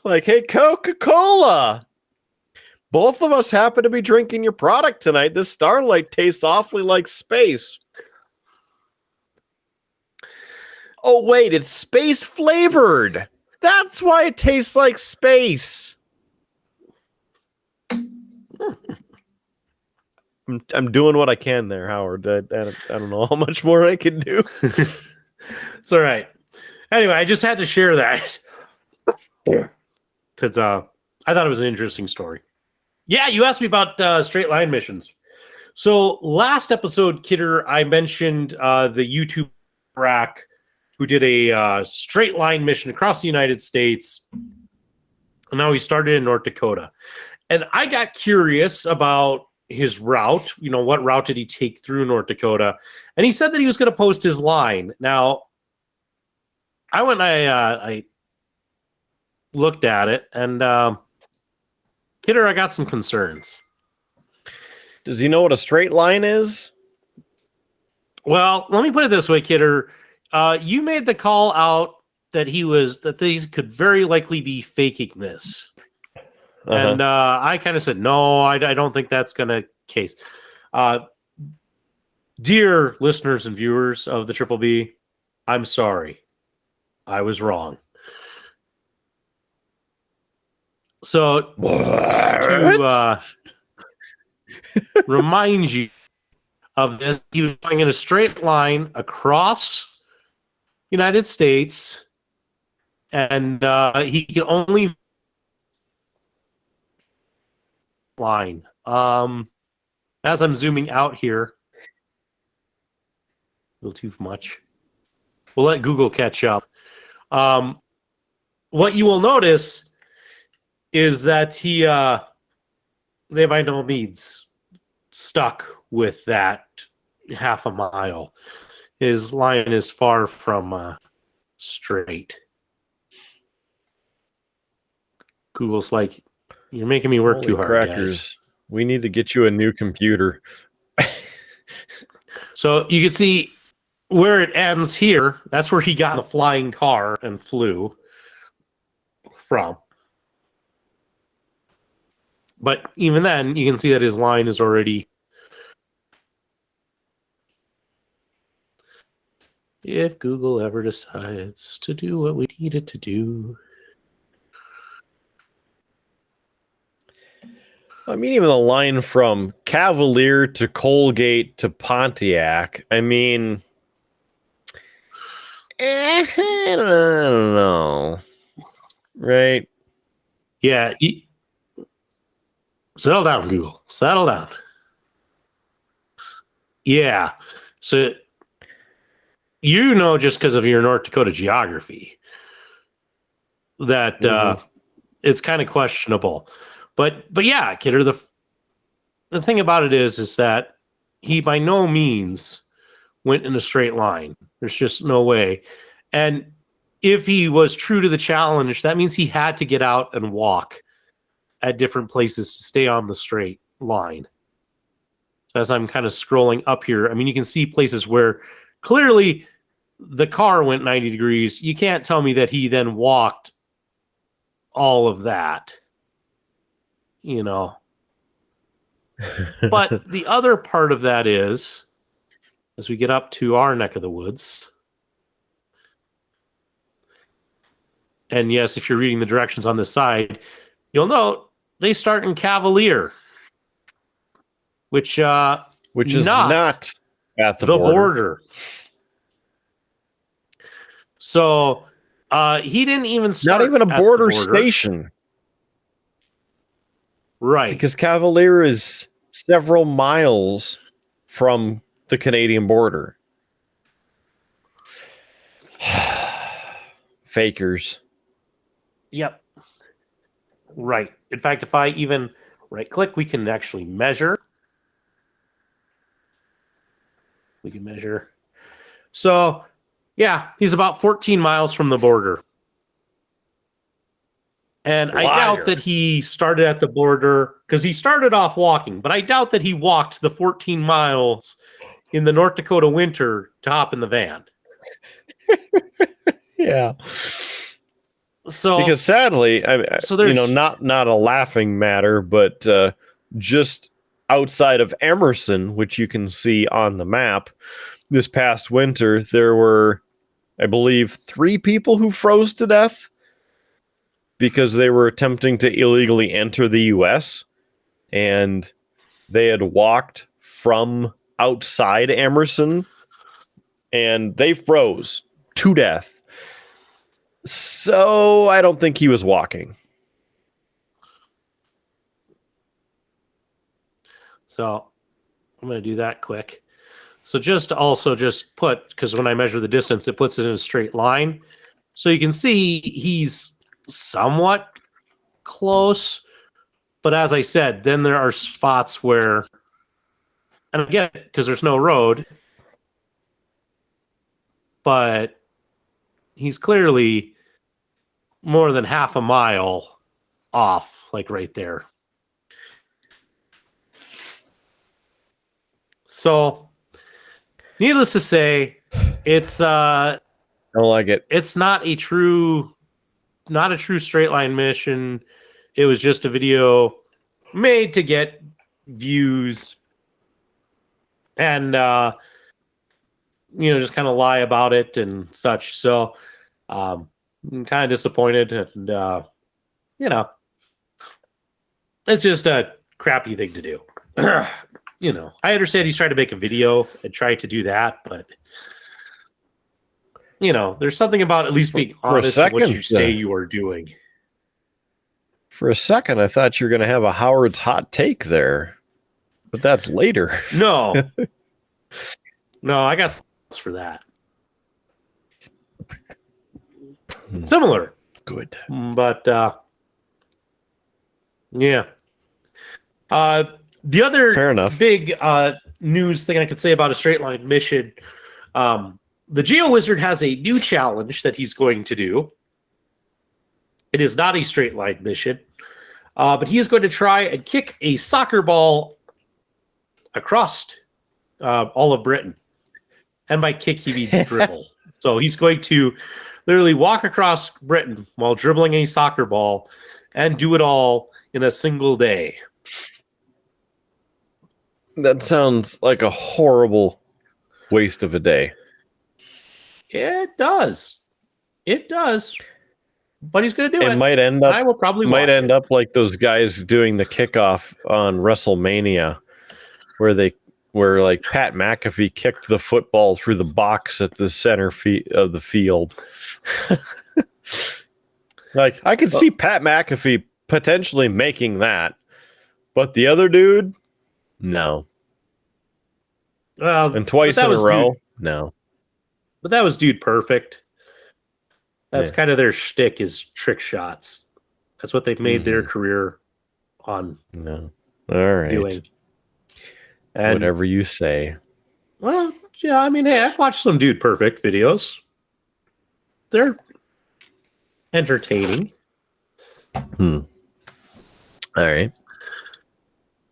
like, hey, Coca-Cola. Both of us happen to be drinking your product tonight. This Starlight tastes awfully like space. Oh, wait, it's space flavored. That's why it tastes like space. I'm doing what I can there, Howard. I don't know how much more I can do. It's all right. Anyway, I just had to share that because I thought it was an interesting story. Yeah, you asked me about straight line missions. So last episode, Kidder, I mentioned the YouTube rack who did a straight line mission across the United States. And now he started in North Dakota. And I got curious about his route. What route did he take through North Dakota? And he said that he was going to post his line. Now, I went and I looked at it, and Kidder, I got some concerns. Does he know what a straight line is? Well, let me put it this way, Kidder. You made the call out that they could very likely be faking this. And I kind of said, no, I don't think that's going to case. Dear listeners and viewers of the Triple B, I'm sorry. I was wrong. So to remind you of this, he was going in a straight line across United States, and he can only line. As I'm zooming out here, a little too much. We'll let Google catch up. What you will notice is that they by no means stuck with that half a mile. His line is far from straight. Google's like, you're making me work Holy too hard, crackers. guys. We need to get you a new computer. So you can see where it ends here. That's where he got in a flying car and flew from. But even then, you can see that his line is already... If Google ever decides to do what we need it to do. I mean, even the line from Cavalier to Colgate to Pontiac. I mean, I don't know. Right? Yeah. Settle down, Google. Settle down. Yeah. So, you know, just because of your North Dakota geography, that it's kind of questionable. But yeah, Kidder, the thing about it is that he by no means went in a straight line. There's just no way. And if he was true to the challenge, that means he had to get out and walk at different places to stay on the straight line. So as I'm kind of scrolling up here, I mean, you can see places where clearly the car went 90 degrees. You can't tell me that he then walked all of that. You know. But the other part of that is, as we get up to our neck of the woods, and yes, if you're reading the directions on this side, you'll note they start in Cavalier, which is not at the border. So he didn't even start not even a at border the station. Right. Because Cavalier is several miles from the Canadian border. Fakers. Yep. Right. In fact, if I even right click, we can actually measure. We can measure. So, yeah, he's about 14 miles from the border. And I doubt that he started at the border, because he started off walking, but I doubt that he walked the 14 miles in the North Dakota winter to hop in the van. Yeah. So because sadly, there's not a laughing matter, but just outside of Emerson, which you can see on the map, this past winter, there were, I believe, 3 people who froze to death because they were attempting to illegally enter the U.S. and they had walked from outside Emerson and they froze to death. So I don't think he was walking. So I'm going to do that quick. So just put, because when I measure the distance, it puts it in a straight line. So you can see he's somewhat close. But as I said, then there are spots where, and I get it because there's no road, but he's clearly more than half a mile off, like right there. So, needless to say, it's I don't like it. it's not a true straight line mission. It was just a video made to get views and just kind of lie about it and such. So I'm kind of disappointed, and it's just a crappy thing to do. I understand he's trying to make a video and try to do that, but there's something about at least being honest in what you say you are doing. For a second, I thought you were going to have a Howard's hot take there, but that's later. No, I got something for that. Similar. Good. But, yeah. The other Fair enough. big news thing I could say about a straight line mission, the Geo Wizard has a new challenge that he's going to do. It is not a straight line mission, but he is going to try and kick a soccer ball across all of Britain. And by kick, he means dribble. So he's going to literally walk across Britain while dribbling a soccer ball and do it all in a single day. That sounds like a horrible waste of a day. It does. It does. But he's going to do it. It might end up. I will probably might end up like those guys doing the kickoff on WrestleMania, where like Pat McAfee kicked the football through the box at the center of the field. Like I could see Pat McAfee potentially making that, but the other dude, no. And twice in a row, no. But that was Dude Perfect. That's kind of their shtick, is trick shots. That's what they've made their career on. No. All right. Doing. And, whatever you say. Well, yeah, I mean, hey, I've watched some Dude Perfect videos. They're entertaining. All right.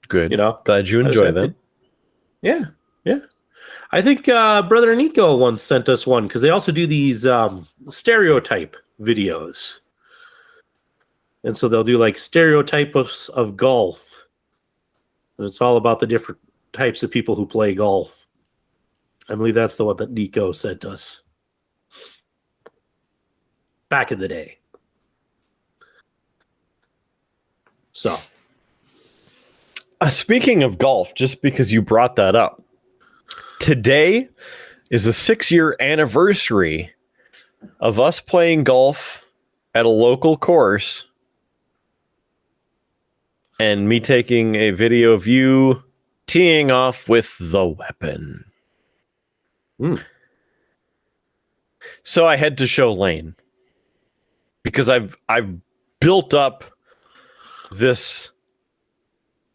Good. You know, glad you enjoy them. Yeah, yeah. I think Brother Nico once sent us one because they also do these stereotype videos. And so they'll do like stereotypes of golf. And it's all about the different types of people who play golf. I believe that's the one that Nico sent us back in the day. So, speaking of golf, just because you brought that up, today is a 6-year anniversary of us playing golf at a local course and me taking a video of you teeing off with the weapon. So I had to show Layn because I've built up this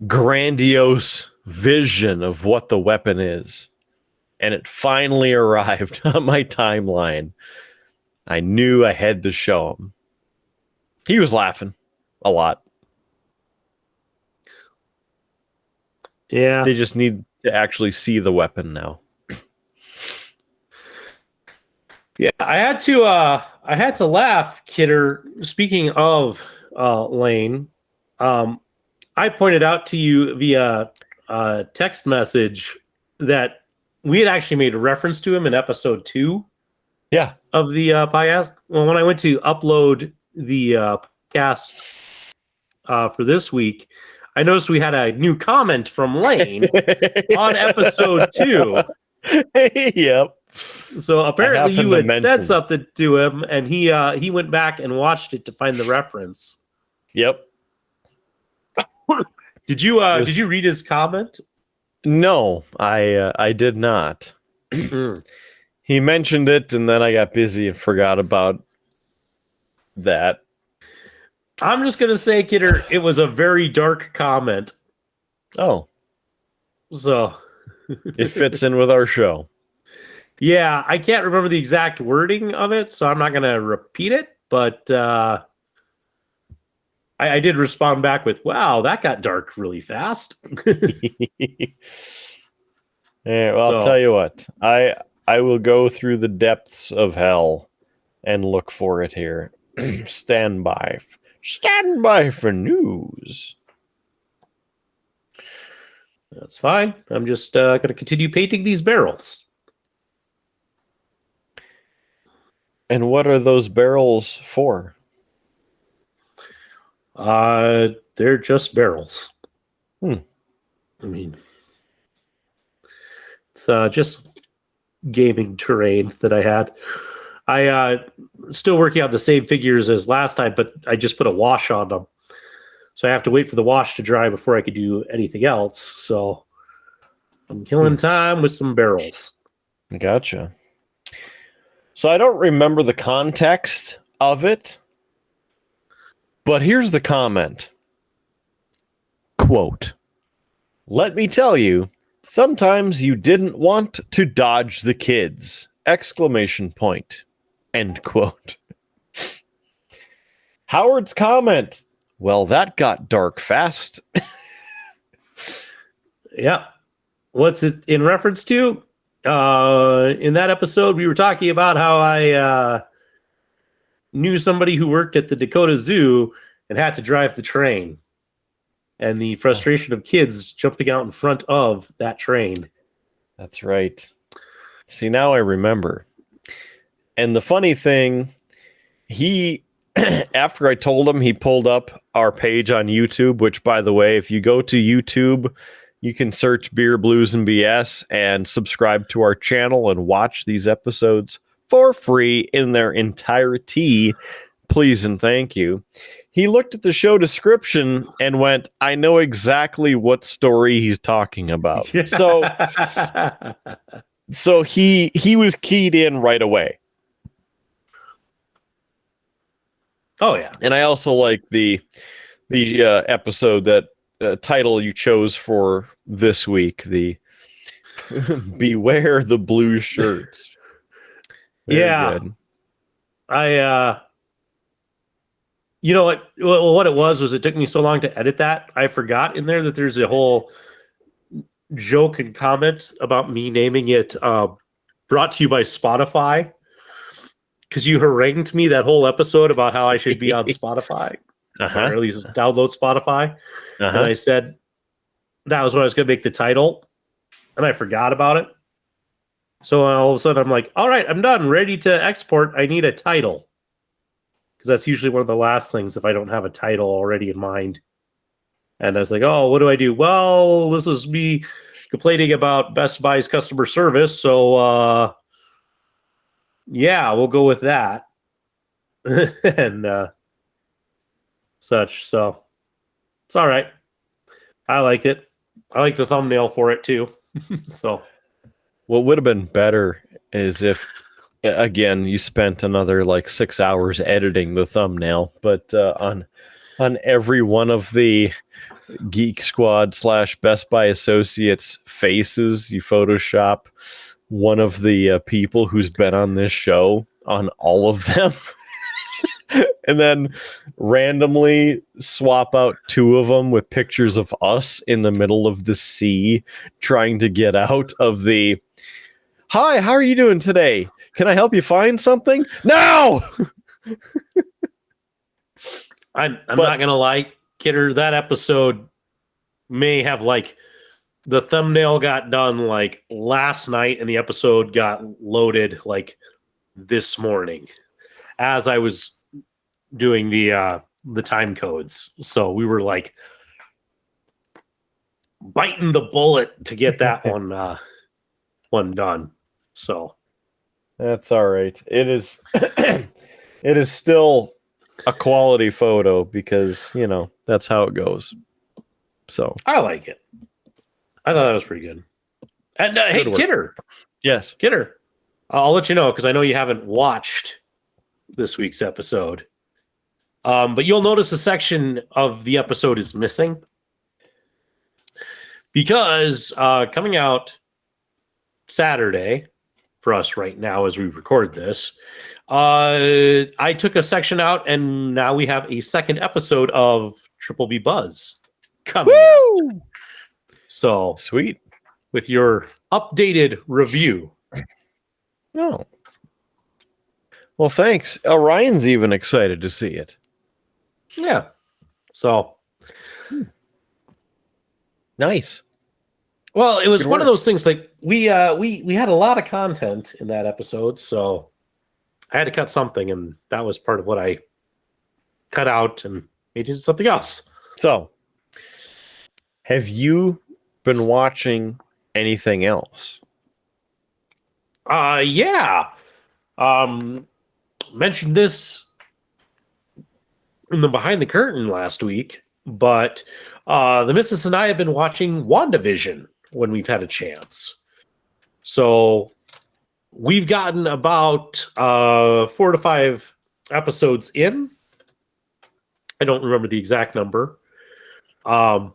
grandiose vision of what the weapon is, and it finally arrived on my timeline. I knew I had to show him. He was laughing a lot. Yeah. They just need to actually see the weapon now. Yeah, I had to laugh, Kidder. Speaking of Layn, I pointed out to you via text message that we had actually made a reference to him in episode 2. Yeah. Of the podcast. Well, when I went to upload the podcast for this week, I noticed we had a new comment from Layn on episode 2. Yep. So apparently you had said something to him, and he went back and watched it to find the reference. Yep. Did you read his comment? No, I did not. He mentioned it, and then I got busy and forgot about that. I'm just gonna say, Kidder, it was a very dark comment. Oh, so it fits in with our show. Yeah, I can't remember the exact wording of it, so I'm not gonna repeat it. But I did respond back with, "Wow, that got dark really fast." Yeah, well, I'll tell you what. I will go through the depths of hell and look for it here. Stand by. Stand by for news. That's fine. I'm just going to continue painting these barrels. And what are those barrels for? They're just barrels. I mean, it's just gaming terrain that I had. I still working on the same figures as last time, but I just put a wash on them. So I have to wait for the wash to dry before I could do anything else. So I'm killing time with some barrels. Gotcha. So I don't remember the context of it, but here's the comment. Quote, "Let me tell you, sometimes you didn't want to dodge the kids!" Exclamation point. End quote. Howard's comment. Well, that got dark fast. Yeah. What's it in reference to? In that episode, we were talking about how I knew somebody who worked at the Dakota Zoo and had to drive the train. And the frustration of kids jumping out in front of that train. That's right. See, now I remember. And the funny thing, he, after I told him, he pulled up our page on YouTube, which, by the way, if you go to YouTube, you can search Beer, Blues, and BS and subscribe to our channel and watch these episodes for free in their entirety. Please and thank you. He looked at the show description and went, I know exactly what story he's talking about. So he was keyed in right away. Oh, yeah. And I also like the episode that title you chose for this week, the Beware the Blue Shirts. Very good. You know what? Well, what it was it took me so long to edit that. I forgot in there that there's a whole joke and comment about me naming it brought to you by Spotify. Because you harangued me that whole episode about how I should be on Spotify. Or at least download Spotify. And I said that was what I was going to make the title. And I forgot about it. So all of a sudden I'm like, all right, I'm done. Ready to export. I need a title. Because that's usually one of the last things if I don't have a title already in mind. And I was like, oh, what do I do? Well, this was me complaining about Best Buy's customer service. So, yeah, we'll go with that. And such. So it's all right. I like it. I like the thumbnail for it too. So what would have been better is if, again, you spent another like 6 hours editing the thumbnail, but on every one of the Geek Squad / Best Buy associates faces, you Photoshop one of the people who's been on this show on all of them. And then randomly swap out 2 of them with pictures of us in the middle of the sea trying to get out of the, hi, how are you doing today? Can I help you find something? No! I'm not going to lie, Kidder, that episode may have like the thumbnail got done like last night and the episode got loaded like this morning as I was doing the time codes. So we were like biting the bullet to get that one done. So that's all right. It is it is still a quality photo because, you know, that's how it goes. So I like it. I thought that was pretty good. And hey, Kidder. Yes. Kidder. I'll let you know because I know you haven't watched this week's episode. But you'll notice a section of the episode is missing because coming out Saturday for us right now as we record this, I took a section out and now we have a second episode of Triple B Buzz coming out. So sweet. With your updated review. Oh. Well, thanks. Ryan's even excited to see it. Yeah. So. Nice. Well, it was Good one of work. those things like we had a lot of content in that episode, so I had to cut something, and that was part of what I cut out and made into something else. So, have you been watching anything else? Yeah. Mentioned this in the behind the curtain last week, but the missus and I have been watching WandaVision when we've had a chance. So we've gotten about 4 to 5 episodes in. I don't remember the exact number. And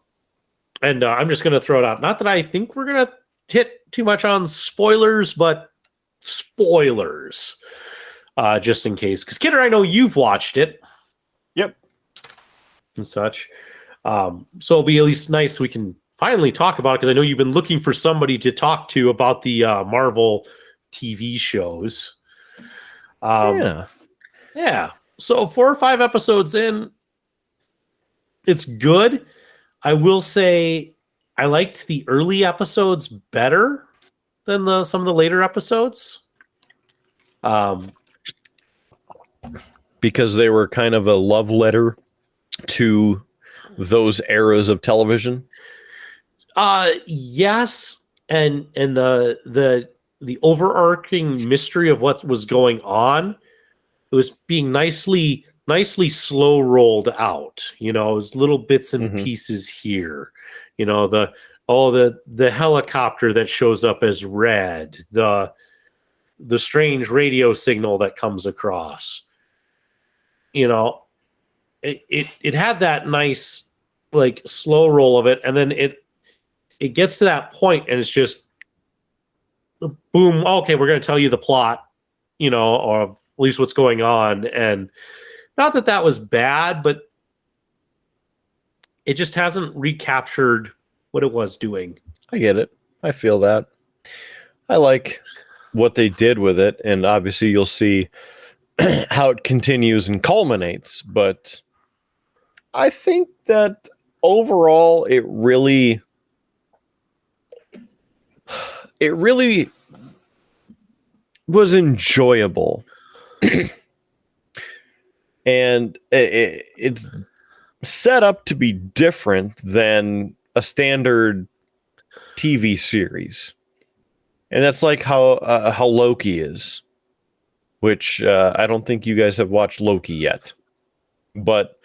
I'm just going to throw it out. Not that I think we're going to hit too much on spoilers, but spoilers. Just in case. Because, Kidder, I know you've watched it. Yep. And such. So it'll be at least nice we can finally talk about it, because I know you've been looking for somebody to talk to about the Marvel TV shows. Yeah. So 4 or 5 episodes in, it's good. I will say I liked the early episodes better than some of the later episodes. Because they were kind of a love letter to those eras of television. Yes, and the overarching mystery of what was going on, it was being nicely slow rolled out. You know, it was little bits and pieces here. You know, the helicopter that shows up as red, the strange radio signal that comes across. You know, it had that nice like slow roll of it, and then it gets to that point and it's just boom, okay, we're going to tell you the plot, you know, or at least what's going on. And not that that was bad, but it just hasn't recaptured what it was doing. I get it. I feel that. I like what they did with it, and obviously you'll see how it continues and culminates, but I think that overall it really was enjoyable. And it's set up to be different than a standard TV series. And that's like how Loki is, which I don't think you guys have watched Loki yet. But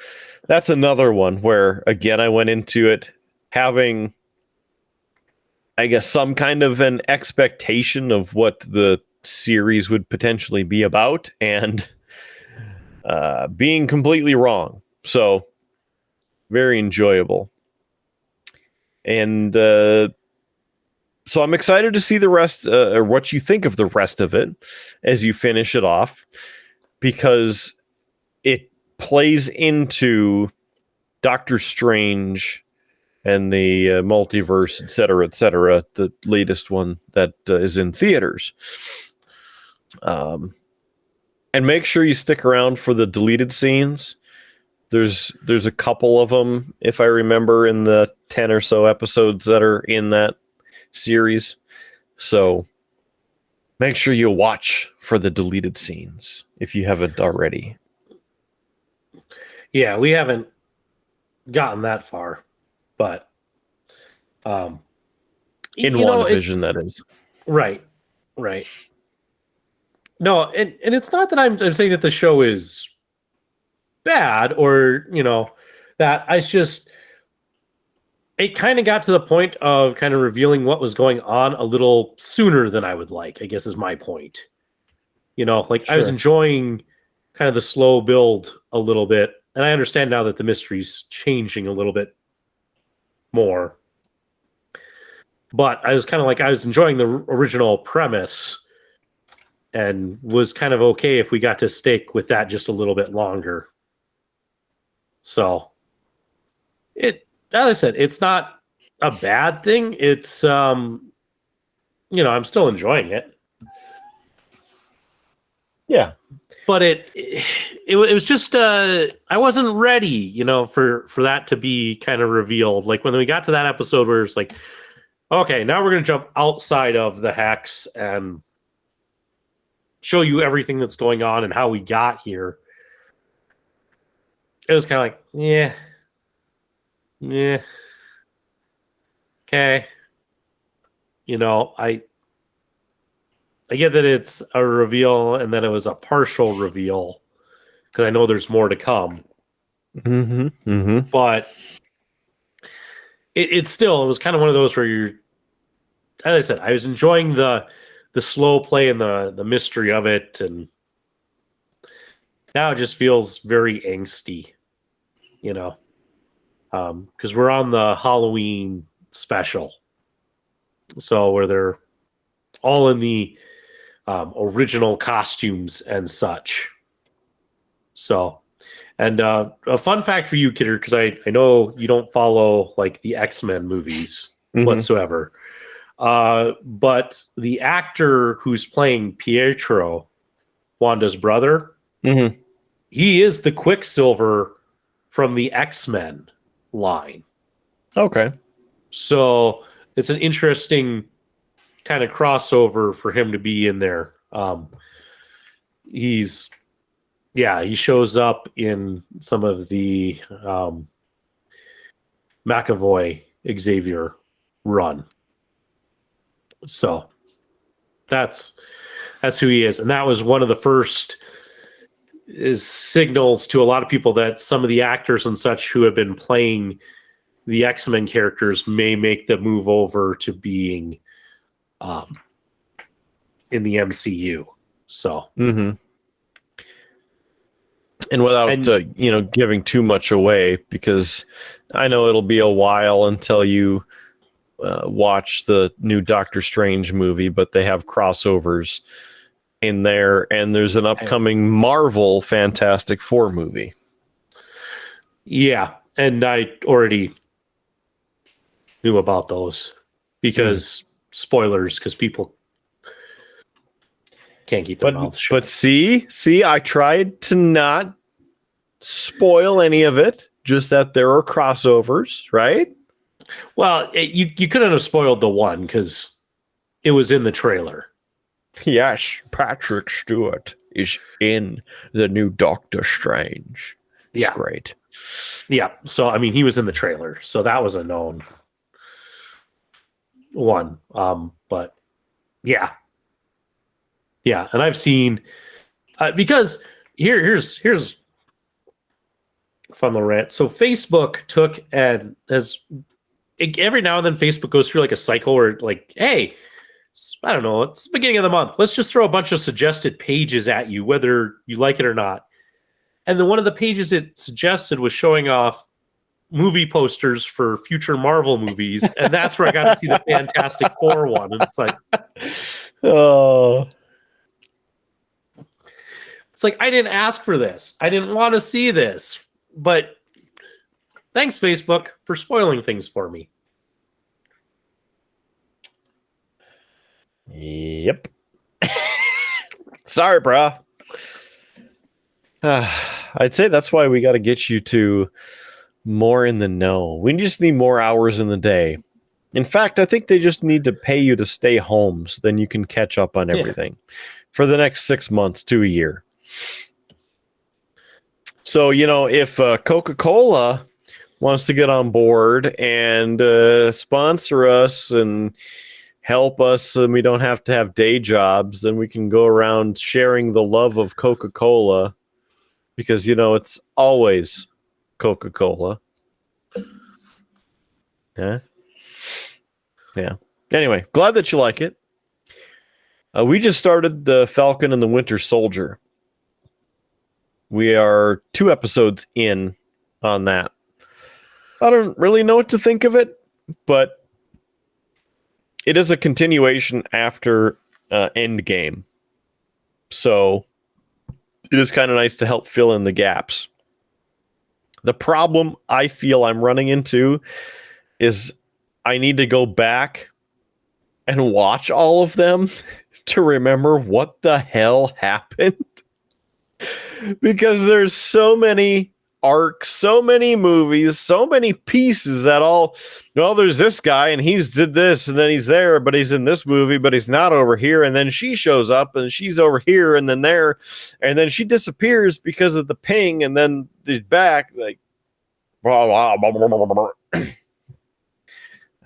that's another one where, again, I went into it having, I guess, some kind of an expectation of what the series would potentially be about, and being completely wrong. So, very enjoyable. And so I'm excited to see the rest, or what you think of the rest of it as you finish it off, because it plays into Doctor Strange and the multiverse, et cetera, the latest one that is in theaters. And make sure you stick around for the deleted scenes. There's a couple of them, if I remember, in the 10 or so episodes that are in that series. So make sure you watch for the deleted scenes if you haven't already. Yeah, we haven't gotten that far, but in WandaVision, that is. Right. No, and it's not that I'm saying that the show is bad, or, you know, that it's just, it kind of got to the point of kind of revealing what was going on a little sooner than I would like, I guess is my point. You know, like Sure. I was enjoying kind of the slow build a little bit, and I understand now that the mystery's changing a little bit more. But I was kind of like, I was enjoying the original premise and was kind of okay if we got to stick with that just a little bit longer. So as I said, it's not a bad thing. It's I'm still enjoying it. Yeah. But it was just I wasn't ready, for that to be kind of revealed. Like when we got to that episode where it's like, okay, now we're gonna jump outside of the hex and show you everything that's going on and how we got here. It was kind of like, yeah, okay. I get that it's a reveal and that it was a partial reveal because I know there's more to come. Mm-hmm. Mm-hmm. But it was kind of one of those where you're, as I said, I was enjoying the slow play and the mystery of it, and now it just feels very angsty, because we're on the Halloween special, so where they're all in the original costumes and such. So, and a fun fact for you, Kidder, because I know you don't follow like the X-Men movies whatsoever. But the actor who's playing Pietro, Wanda's brother, he is the Quicksilver from the X-Men line. Okay. So it's an interesting kind of crossover for him to be in there. He shows up in some of the McAvoy Xavier run. So that's who he is. And that was one of the first signals to a lot of people that some of the actors and such who have been playing the X-Men characters may make the move over to being in the MCU. So, and without giving too much away, because I know it'll be a while until you watch the new Doctor Strange movie, but they have crossovers in there, and there's an upcoming Marvel Fantastic Four movie. Yeah, and I already knew about those because spoilers, because people can't keep their mouths shut. But see, I tried to not spoil any of it, just that there are crossovers, right? Well, you couldn't have spoiled the one because it was in the trailer. Yes, Patrick Stewart is in the new Doctor Strange. It's great. Yeah, so I mean, he was in the trailer, so that was a known one. But yeah, and I've seen because here's fun little rant. So Facebook took and every now and then Facebook goes through like a cycle where like, hey, I don't know, it's the beginning of the month. Let's just throw a bunch of suggested pages at you, whether you like it or not. And then one of the pages it suggested was showing off movie posters for future Marvel movies. And that's where I got to see the Fantastic Four one. And it's like, oh, it's like, I didn't ask for this. I didn't want to see this, but thanks, Facebook, for spoiling things for me. Yep. Sorry, bro. I'd say that's why we got to get you to more in the know. We just need more hours in the day. In fact, I think they just need to pay you to stay home so then you can catch up on everything for the next 6 months to a year. So, if Coca-Cola wants to get on board and sponsor us and help us, and we don't have to have day jobs, then we can go around sharing the love of Coca-Cola, because it's always Coca-Cola. Yeah. Anyway, glad that you like it. We just started the Falcon and the Winter Soldier. We are 2 episodes in on that. I don't really know what to think of it, but it is a continuation after Endgame. So it is kind of nice to help fill in the gaps. The problem I feel I'm running into is I need to go back and watch all of them to remember what the hell happened. Because there's so many arcs, so many movies, so many pieces that all, well, there's this guy and he's did this and then he's there, but he's in this movie, but he's not over here. And then she shows up and she's over here and then there, and then she disappears because of the ping and then he's back. Like, blah, blah, blah, blah, blah, blah.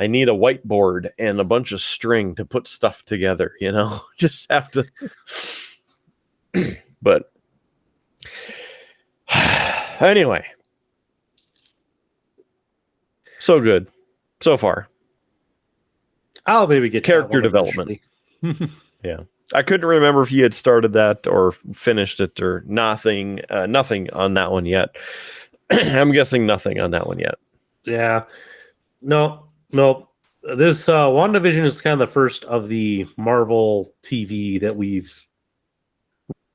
I need a whiteboard and a bunch of string to put stuff together, you know, just have to. But anyway, so good so far. I'll maybe get character development. Yeah, I couldn't remember if you had started that or finished it or nothing. Nothing on that one yet. I'm guessing nothing on that one yet. Yeah, no. This WandaVision is kind of the first of the Marvel TV that we've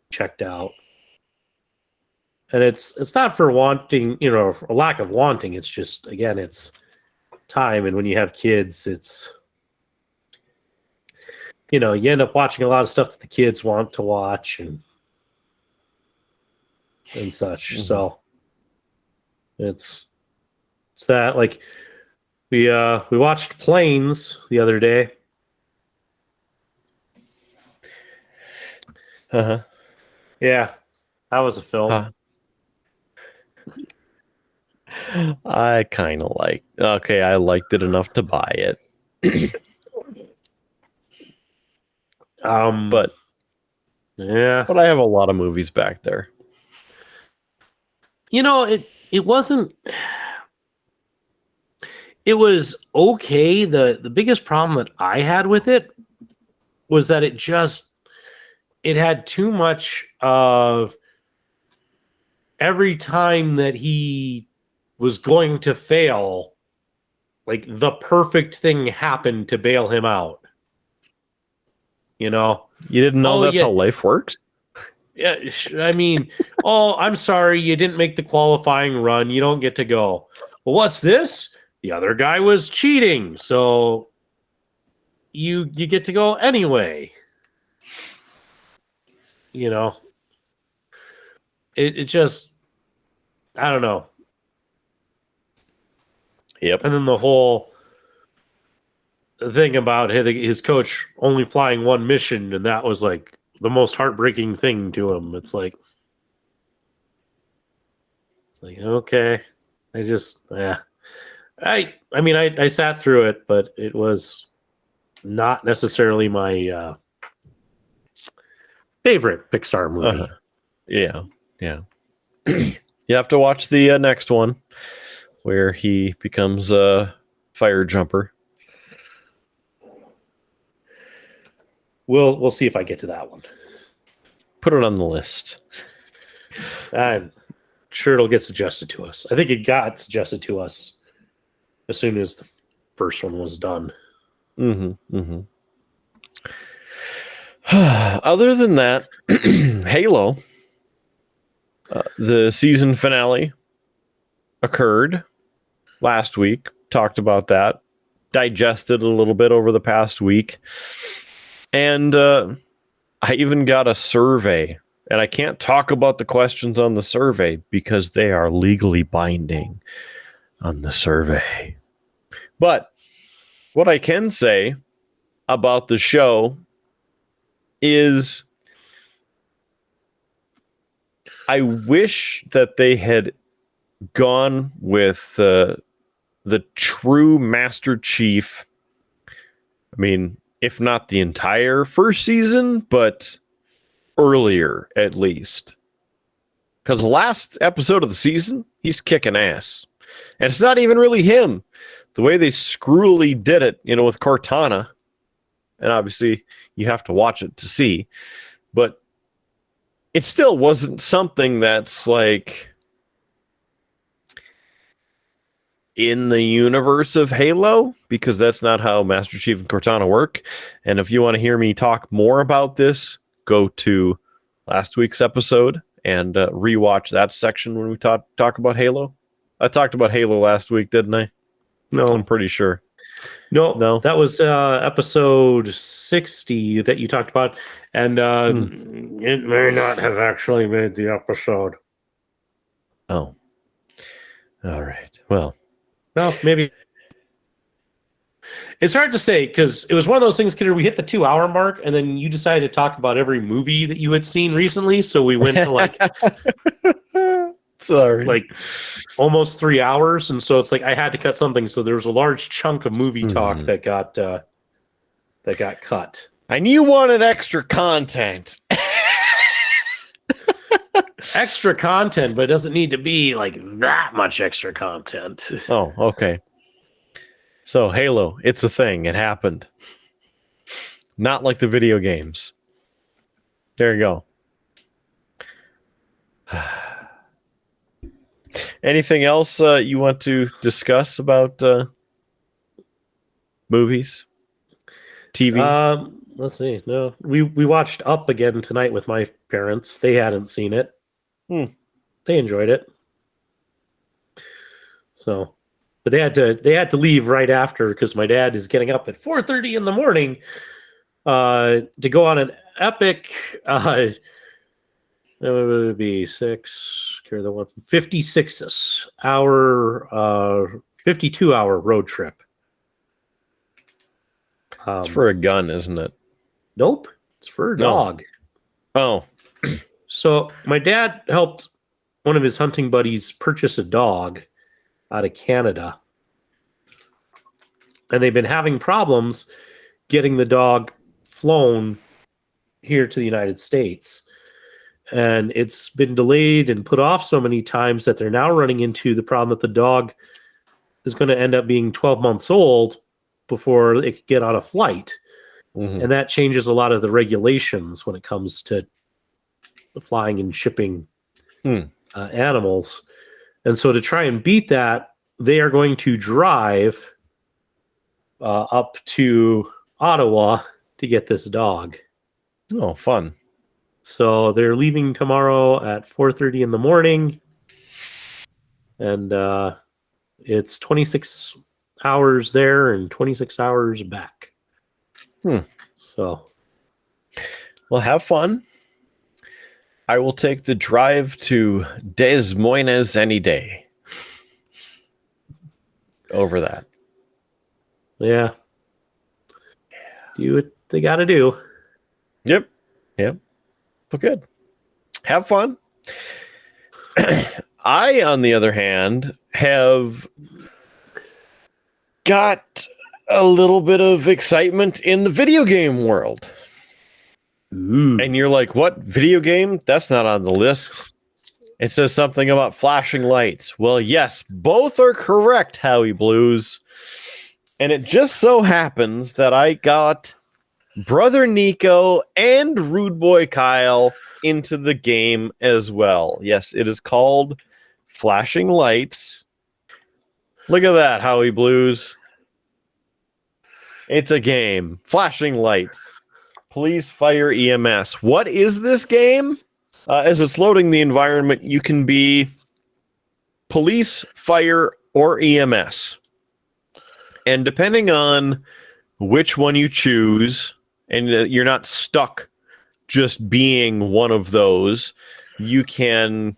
checked out. And it's not for wanting, you know, for a lack of wanting. It's just, again, it's time. And when you have kids, it's, you know, you end up watching a lot of stuff that the kids want to watch and such. Mm-hmm. So it's that, like, we watched Planes the other day. Uh-huh. Yeah, that was a film. I kind of I liked it enough to buy it. But yeah, but I have a lot of movies back there. You know, it wasn't. It was okay. The biggest problem that I had with it was that it had too much of every time that he was going to fail, like the perfect thing happened to bail him out. You know? You didn't know that's how life works? Yeah, I mean, oh, I'm sorry, you didn't make the qualifying run. You don't get to go. Well, what's this? The other guy was cheating, so you get to go anyway. You know? It just, I don't know. Yep. And then the whole thing about his coach only flying one mission, and that was like the most heartbreaking thing to him. It's like, okay. I mean, I sat through it, but it was not necessarily my favorite Pixar movie. Yeah. You have to watch the next one where he becomes a fire jumper. We'll see if I get to that one. Put it on the list. I'm sure it'll get suggested to us. I think it got suggested to us as soon as the first one was done. Mm-hmm. Other than that, Halo, the season finale occurred last week. Talked about that. Digested a little bit over the past week. And I even got a survey. And I can't talk about the questions on the survey because they are legally binding on the survey. But what I can say about the show is I wish that they had gone with the true Master Chief. I mean, if not the entire first season, but earlier at least. Because the last episode of the season, he's kicking ass. And it's not even really him. The way they screwily did it, you know, with Cortana. And obviously, you have to watch it to see. But it still wasn't something that's like in the universe of Halo, because that's not how Master Chief and Cortana work. And if you want to hear me talk more about this, go to last week's episode and rewatch that section when we talk about Halo. I talked about Halo last week, didn't I? No, I'm pretty sure. No, that was episode 60 that you talked about, and it may not have actually made the episode. Oh. All right. Well, maybe. It's hard to say because it was one of those things, Kidder, we hit the 2-hour mark, and then you decided to talk about every movie that you had seen recently, so we went to like like almost 3 hours, and so it's like I had to cut something, so there was a large chunk of movie talk that got cut. And you wanted extra content. Extra content, but it doesn't need to be like that much extra content. Oh, okay. So Halo, it's a thing. It happened. Not like the video games. There you go. Anything else you want to discuss about movies? TV? Let's see. No, we watched Up again tonight with my parents. They hadn't seen it. They enjoyed it. So, but they had to leave right after because my dad is getting up at 4:30 in the morning to go on an epic it would be 56 hour 52-hour road trip. It's for a gun, isn't it? Nope, it's for a dog. Oh. So my dad helped one of his hunting buddies purchase a dog out of Canada. And they've been having problems getting the dog flown here to the United States. And it's been delayed and put off so many times that they're now running into the problem that the dog is going to end up being 12 months old before it could get on a flight. And that changes a lot of the regulations when it comes to flying and shipping animals. And so to try and beat that, they are going to drive up to Ottawa to get this dog. Oh, fun. So they're leaving tomorrow at 4:30 in the morning. And it's 26 hours there and 26 hours back. So, well, have fun. I will take the drive to Des Moines any day. Over that. Yeah. Do what they got to do. Yep. But good. Have fun. I, on the other hand, have got a little bit of excitement in the video game world. And you're like, what video game? That's not on the list. It says something about flashing lights. Well, yes, both are correct, Howie Blues. And it just so happens that I got Brother Nico and Rude Boy Kyle into the game as well. Yes, it is called Flashing Lights. Look at that, Howie Blues. It's a game. Flashing Lights. Police, Fire, EMS. What is this game? As it's loading the environment, you can be police, fire, or EMS. And depending on which one you choose, and you're not stuck just being one of those, you can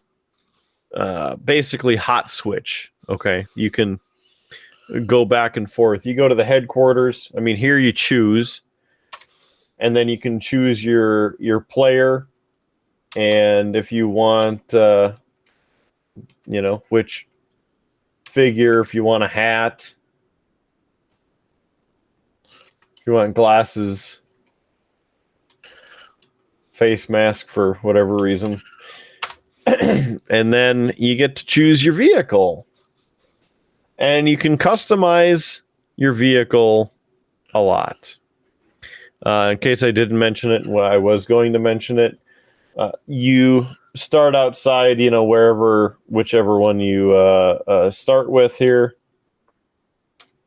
basically hot switch. Okay, you can go back and forth. You go to the headquarters. I mean, here you choose, and then you can choose your player, and if you want, which figure, if you want a hat, if you want glasses, face mask for whatever reason, and then you get to choose your vehicle. And you can customize your vehicle a lot. In case I didn't mention it, well, I was going to mention it. You start outside, whichever one you start with here.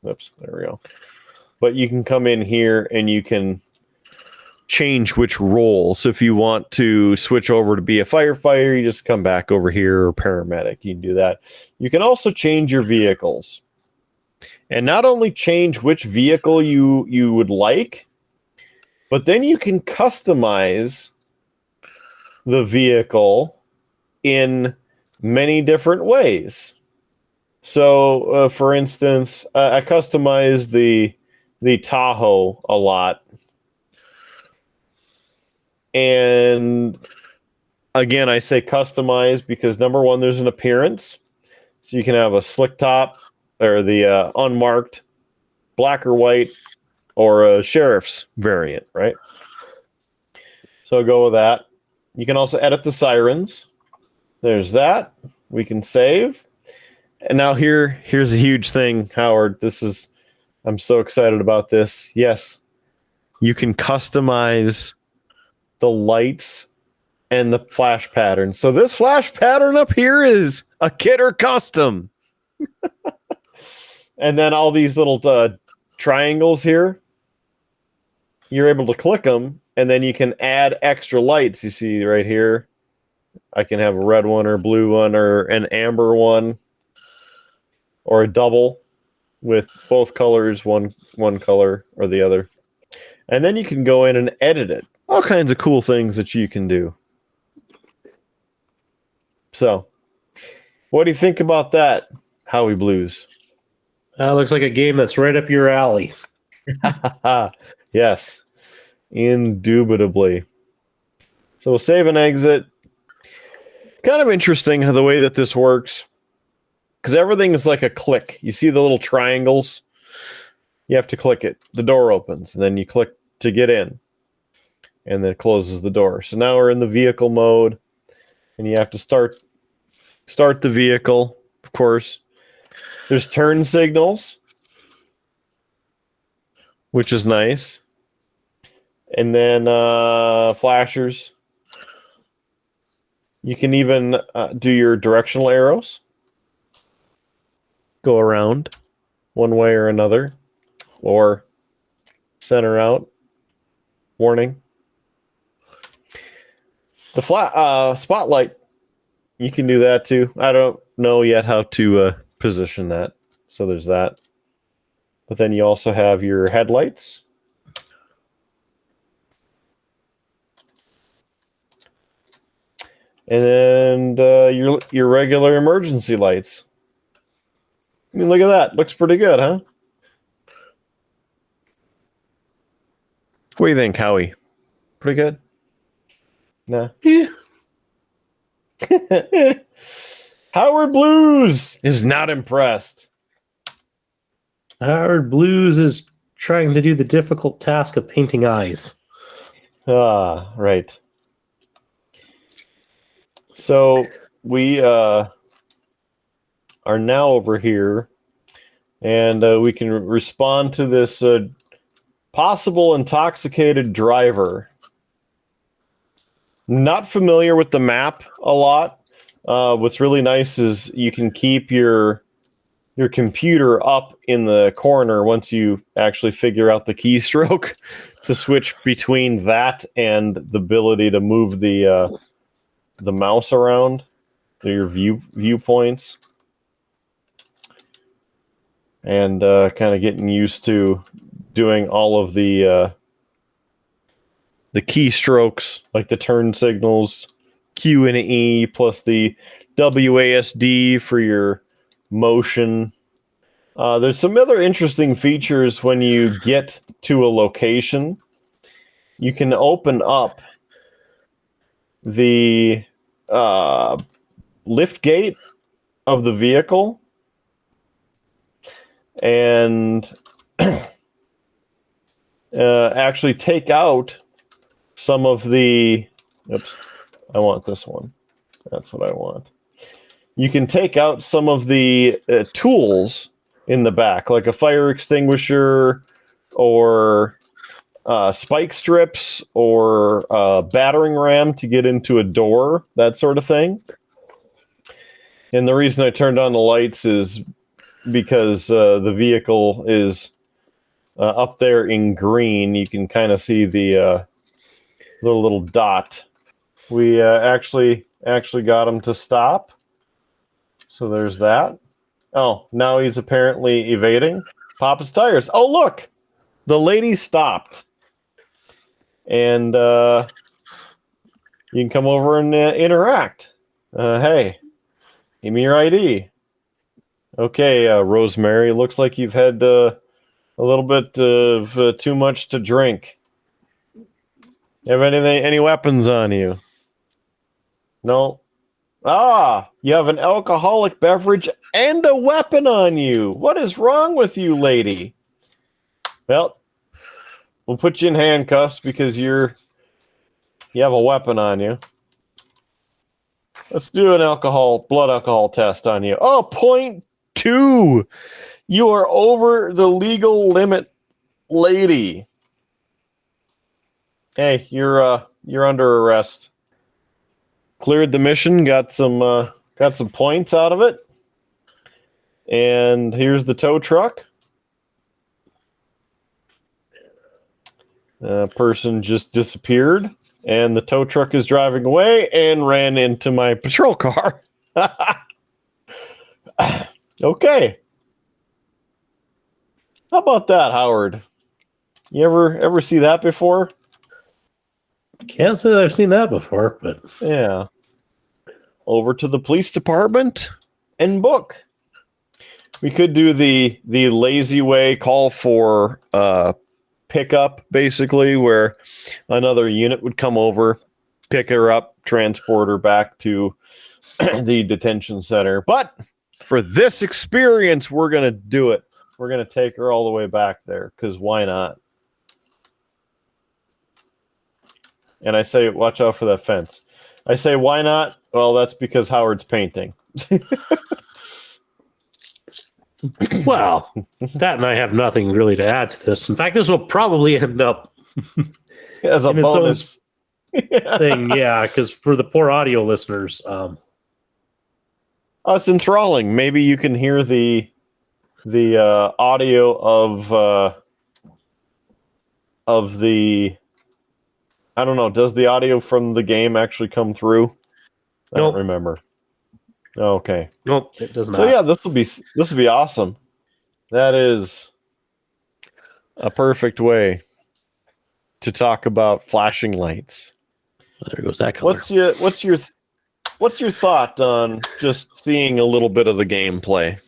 Oops, there we go. But you can come in here and you can change which role. So if you want to switch over to be a firefighter, you just come back over here, or paramedic. You can do that. You can also change your vehicles. and not only change which vehicle you would like, but then you can customize the vehicle in many different ways. So, for instance, I customized the Tahoe a lot. And again, I say customize because number one, there's an appearance. So you can have a slick top or the unmarked black or white or a sheriff's variant, right? So go with that. You can also edit the sirens. There's that. We can save. And now here's a huge thing, Howard. I'm so excited about this. Yes, you can customize the lights and the flash pattern. So this flash pattern up here is a Kidder custom. And then all these little triangles here, you're able to click them, and then you can add extra lights. You see right here, I can have a red one or a blue one or an amber one, or a double with both colors, one color or the other. And then you can go in and edit it. All kinds of cool things that you can do. So, what do you think about that, Howie Blues? Looks like a game that's right up your alley. Yes, indubitably. So we'll save and exit. It's kind of interesting how the way that this works, because everything is like a click. You see the little triangles? You have to click it. The door opens, and then you click to get in, and then it closes the door. So now we're in the vehicle mode, and you have to start the vehicle, of course. There's turn signals, which is nice. And then flashers. You can even do your directional arrows. Go around one way or another, or center out. Warning. The spotlight, you can do that too. I don't know yet how to position that, so there's that. But then you also have your headlights. And then your regular emergency lights. I mean, look at that. Looks pretty good, huh? What do you think, Howie? Pretty good? Nah. Yeah. Howard Blues is not impressed. Howard Blues is trying to do the difficult task of painting eyes. Ah, right. So we are now over here, and we can respond to this possible intoxicated driver. Not familiar with the map a lot. What's really nice is you can keep your computer up in the corner once you actually figure out the keystroke to switch between that and the ability to move the mouse around, your viewpoints, and kind of getting used to doing all of the keystrokes, like the turn signals, Q and E, plus the WASD for your motion. There's some other interesting features when you get to a location. You can open up the lift gate of the vehicle and actually take out some of the... Oops, I want this one. That's what I want. You can take out some of the tools in the back, like a fire extinguisher or spike strips or a battering ram to get into a door, that sort of thing. And the reason I turned on the lights is because the vehicle is up there in green. You can kind of see the little dot. We actually got them to stop. So there's that. Oh, now he's apparently evading. Pop his tires. Oh, look! The lady stopped. And you can come over and interact. Hey, give me your ID. Okay, Rosemary, looks like you've had a little bit of too much to drink. You have any weapons on you? No. Ah, you have an alcoholic beverage and a weapon on you. What is wrong with you, lady? Well, we'll put you in handcuffs because you have a weapon on you. Let's do an blood alcohol test on you. Oh, 0.2. You are over the legal limit, lady. Hey, you're under arrest. Cleared the mission, got some points out of it. And here's the tow truck. Person just disappeared, and the tow truck is driving away and ran into my patrol car. Okay. How about that, Howard? You ever see that before? Can't say that I've seen that before, but yeah. Over to the police department and book. We could do the lazy way, call for pickup, basically, where another unit would come over, pick her up, transport her back to the detention center. But for this experience, we're going to do it. We're going to take her all the way back there, because why not? And I say, watch out for that fence. I say, why not? Well, that's because Howard's painting. well, that and I have nothing really to add to this. In fact, this will probably end up as a bonus thing. Yeah, because for the poor audio listeners, it's enthralling. Maybe you can hear the audio of the. I don't know. Does the audio from the game actually come through? I don't remember. Okay. Nope, it does not. So yeah, this will be awesome. That is a perfect way to talk about flashing lights. There goes that color. What's your thought on just seeing a little bit of the gameplay?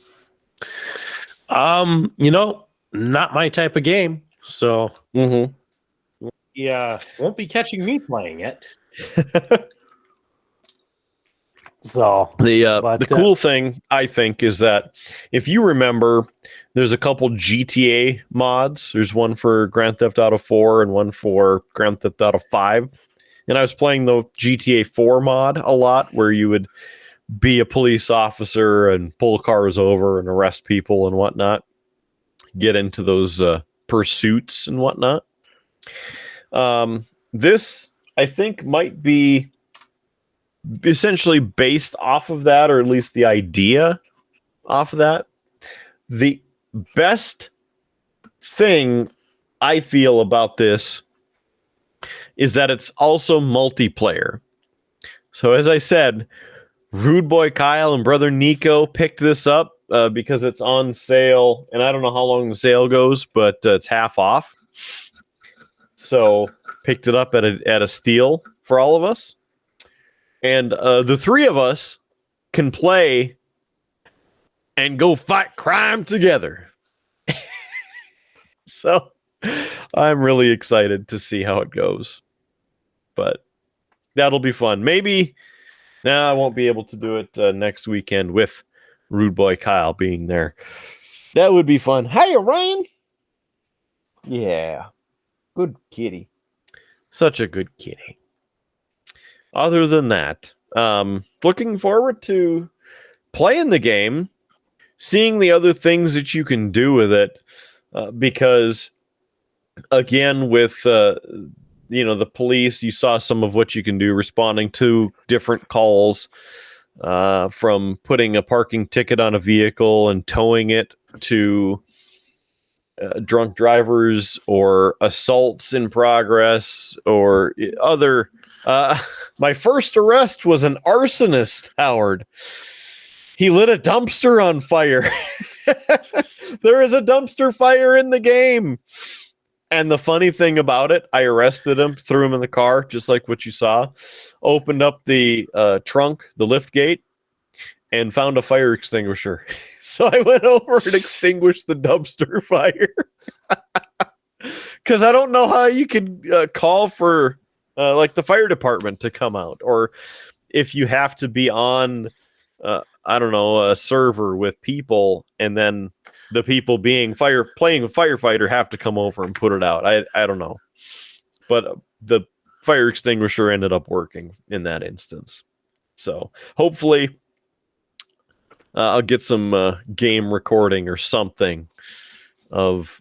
Not my type of game. So yeah, won't be catching me playing it. So the cool thing, I think, is that if you remember, there's a couple GTA mods. There's one for Grand Theft Auto 4 and one for Grand Theft Auto 5. And I was playing the GTA 4 mod a lot, where you would be a police officer and pull cars over and arrest people and whatnot. Get into those pursuits and whatnot. This, I think, might be essentially based off of that, or at least the idea off of that. The best thing I feel about this is that it's also multiplayer. So as I said, Rude Boy Kyle and Brother Nico picked this up because it's on sale, and I don't know how long the sale goes, but it's half off. So picked it up at a steal for all of us. And the three of us can play and go fight crime together. So I'm really excited to see how it goes. But that'll be fun. Maybe I won't be able to do it next weekend with Rude Boy Kyle being there. That would be fun. Hey, Ryan. Yeah. Good kitty. Such a good kitty. Other than that, looking forward to playing the game, seeing the other things that you can do with it, because, again, with the police, you saw some of what you can do responding to different calls, from putting a parking ticket on a vehicle and towing it to drunk drivers or assaults in progress or other. My first arrest was an arsonist, Howard. He lit a dumpster on fire. There is a dumpster fire in the game. And the funny thing about it, I arrested him, threw him in the car, just like what you saw, opened up the trunk, the lift gate, and found a fire extinguisher. So I went over and extinguished the dumpster fire. Because I don't know how you could call for like the fire department to come out, or if you have to be on, I don't know, a server with people, and then the people playing a firefighter have to come over and put it out. I don't know, but the fire extinguisher ended up working in that instance. So hopefully I'll get some game recording or something of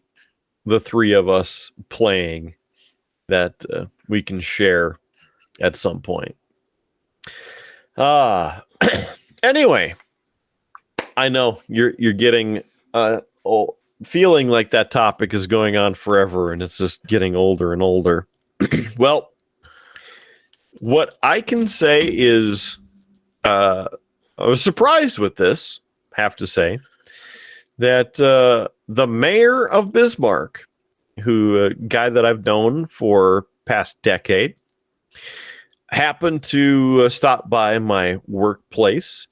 the three of us playing that we can share at some point. Anyway, I know you're getting feeling like that topic is going on forever and it's just getting older and older. Well, what I can say is I was surprised with this, have to say, that the mayor of Bismarck, a guy that I've known for past decade, happened to stop by my workplace,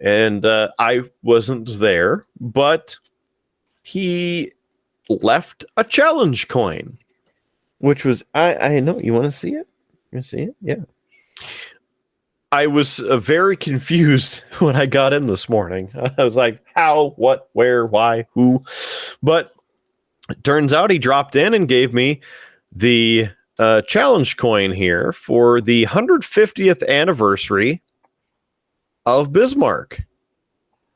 and I wasn't there, but he left a challenge coin, which was, I know, you want to see it? You see it? Yeah. I was very confused when I got in this morning. I was like, how, what, where, why, who? But it turns out he dropped in and gave me the challenge coin here for the 150th anniversary of Bismarck,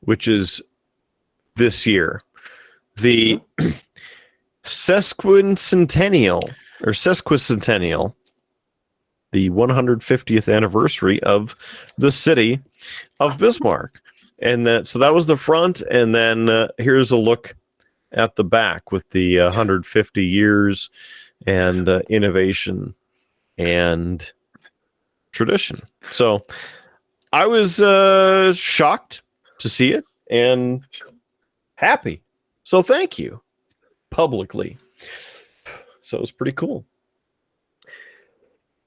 which is this year. The sesquicentennial, the 150th anniversary of the city of Bismarck. And so that was the front. And then here's a look at the back with the 150 years and innovation and tradition. So I was shocked to see it and happy. So thank you publicly. So it was pretty cool.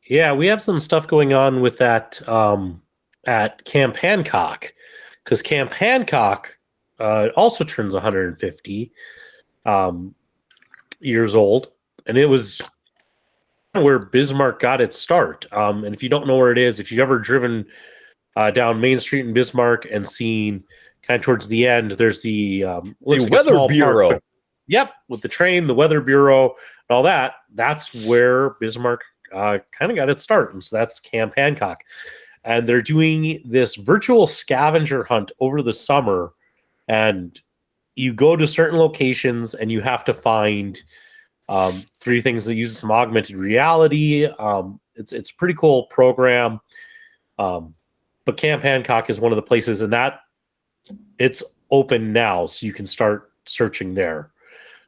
Yeah, we have some stuff going on with that at Camp Hancock, because Camp Hancock also turns 150 years old, and it was where Bismarck got its start. And if you don't know where it is, if you've ever driven down Main Street in Bismarck and seen kind of towards the end, there's the Weather Bureau. Park, with the train, the Weather Bureau, and all that. That's where Bismarck kind of got its start, and so that's Camp Hancock. And they're doing this virtual scavenger hunt over the summer, and you go to certain locations and you have to find 3 things that use some augmented reality. It's a pretty cool program, but Camp Hancock is one of the places, and that it's open now, so you can start searching there.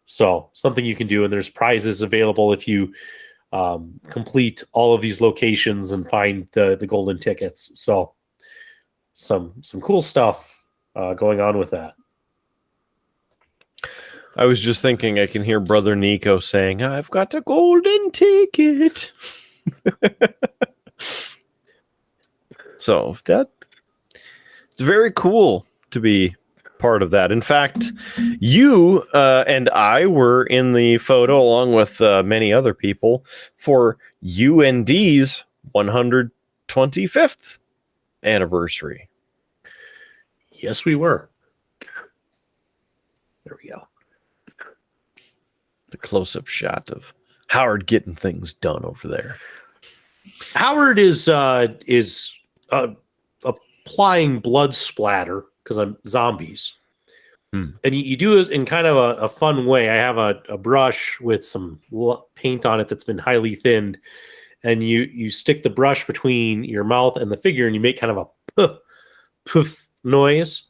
So something you can do, and there's prizes available if you complete all of these locations and find the golden tickets. So some cool stuff going on with that. I was just thinking, I can hear Brother Nico saying, I've got a golden ticket. So it's very cool to be part of that. In fact, you and I were in the photo along with many other people for UND's 125th anniversary. Yes, we were. There we go. The close-up shot of Howard getting things done over there. Howard is applying blood splatter because I'm zombies. And you do it in kind of a fun way. I have a brush with some paint on it that's been highly thinned, and you stick the brush between your mouth and the figure, and you make kind of a poof noise,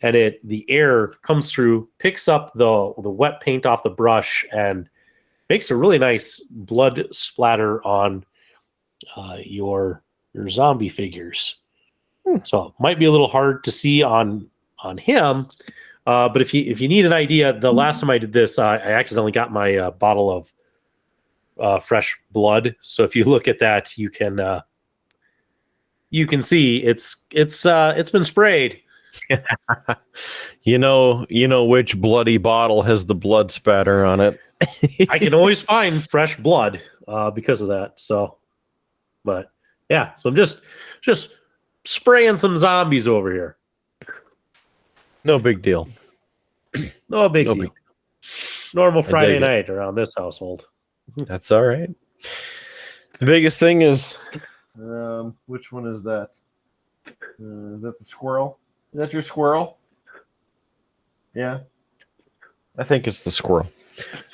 and the air comes through, picks up the wet paint off the brush, and makes a really nice blood splatter on your zombie figures. So might be a little hard to see on him. But if you need an idea, the last time I did this, I accidentally got my bottle of fresh blood. So if you look at that, you can see it's been sprayed. You know which bloody bottle has the blood spatter on it. I can always find fresh blood because of that. So, but yeah, so I'm just spraying some zombies over here. No big deal. No big deal. Normal Friday dig it. night around this household. That's all right. The biggest thing is, which one is that? Is that the squirrel? Is that your squirrel? Yeah. I think it's the squirrel.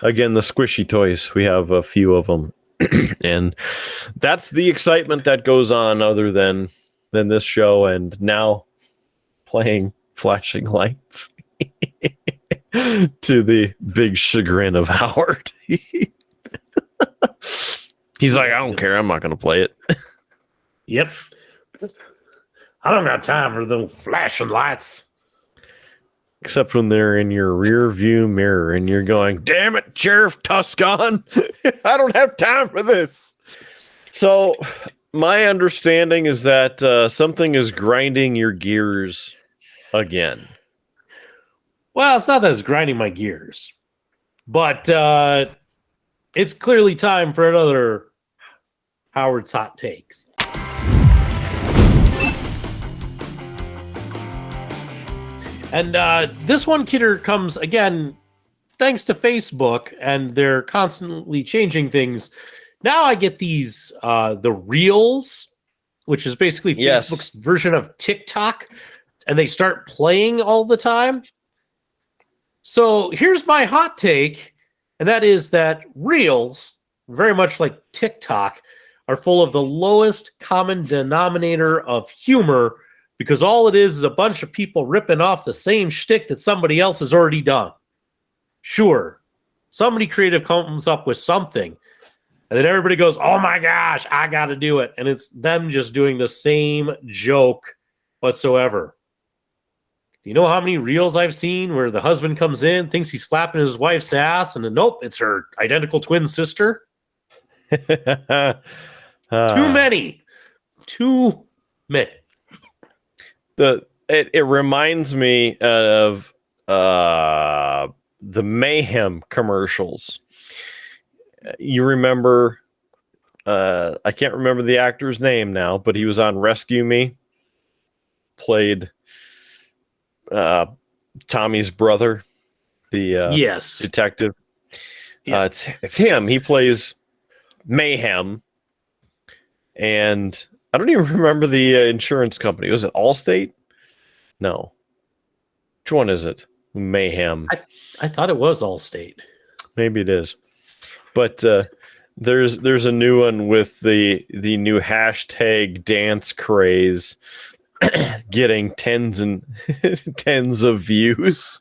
Again, the squishy toys. We have a few of them. And that's the excitement that goes on other than this show and now playing flashing lights to the big chagrin of Howard. He's like, I don't care. I'm not going to play it. Yep. I don't got time for those flashing lights. Except when they're in your rear view mirror and you're going, damn it, Sheriff Tuscan. I don't have time for this. So my understanding is that something is grinding your gears again. Well, it's not that it's grinding my gears, but it's clearly time for another Howard's Hot Takes. And this one, Kidder, comes again thanks to Facebook, and they're constantly changing things. Now I get these the Reels, which is basically Facebook's version of TikTok, and they start playing all the time. So here's my hot take, and that is that Reels, very much like TikTok, are full of the lowest common denominator of humor, because all it is a bunch of people ripping off the same shtick that somebody else has already done. Sure, somebody creative comes up with something, and then everybody goes, oh my gosh, I got to do it. And it's them just doing the same joke whatsoever. Do you know how many reels I've seen where the husband comes in, thinks he's slapping his wife's ass, and then nope, it's her identical twin sister? Too many. It reminds me of the Mayhem commercials. You remember, I can't remember the actor's name now, but he was on Rescue Me, played Tommy's brother, the yes, detective. Yeah. It's him. He plays Mayhem, and I don't even remember the insurance company. Was it Allstate? No. Which one is it? Mayhem. I thought it was Allstate. Maybe it is. But there's a new one with the new hashtag dance craze getting tens and tens of views.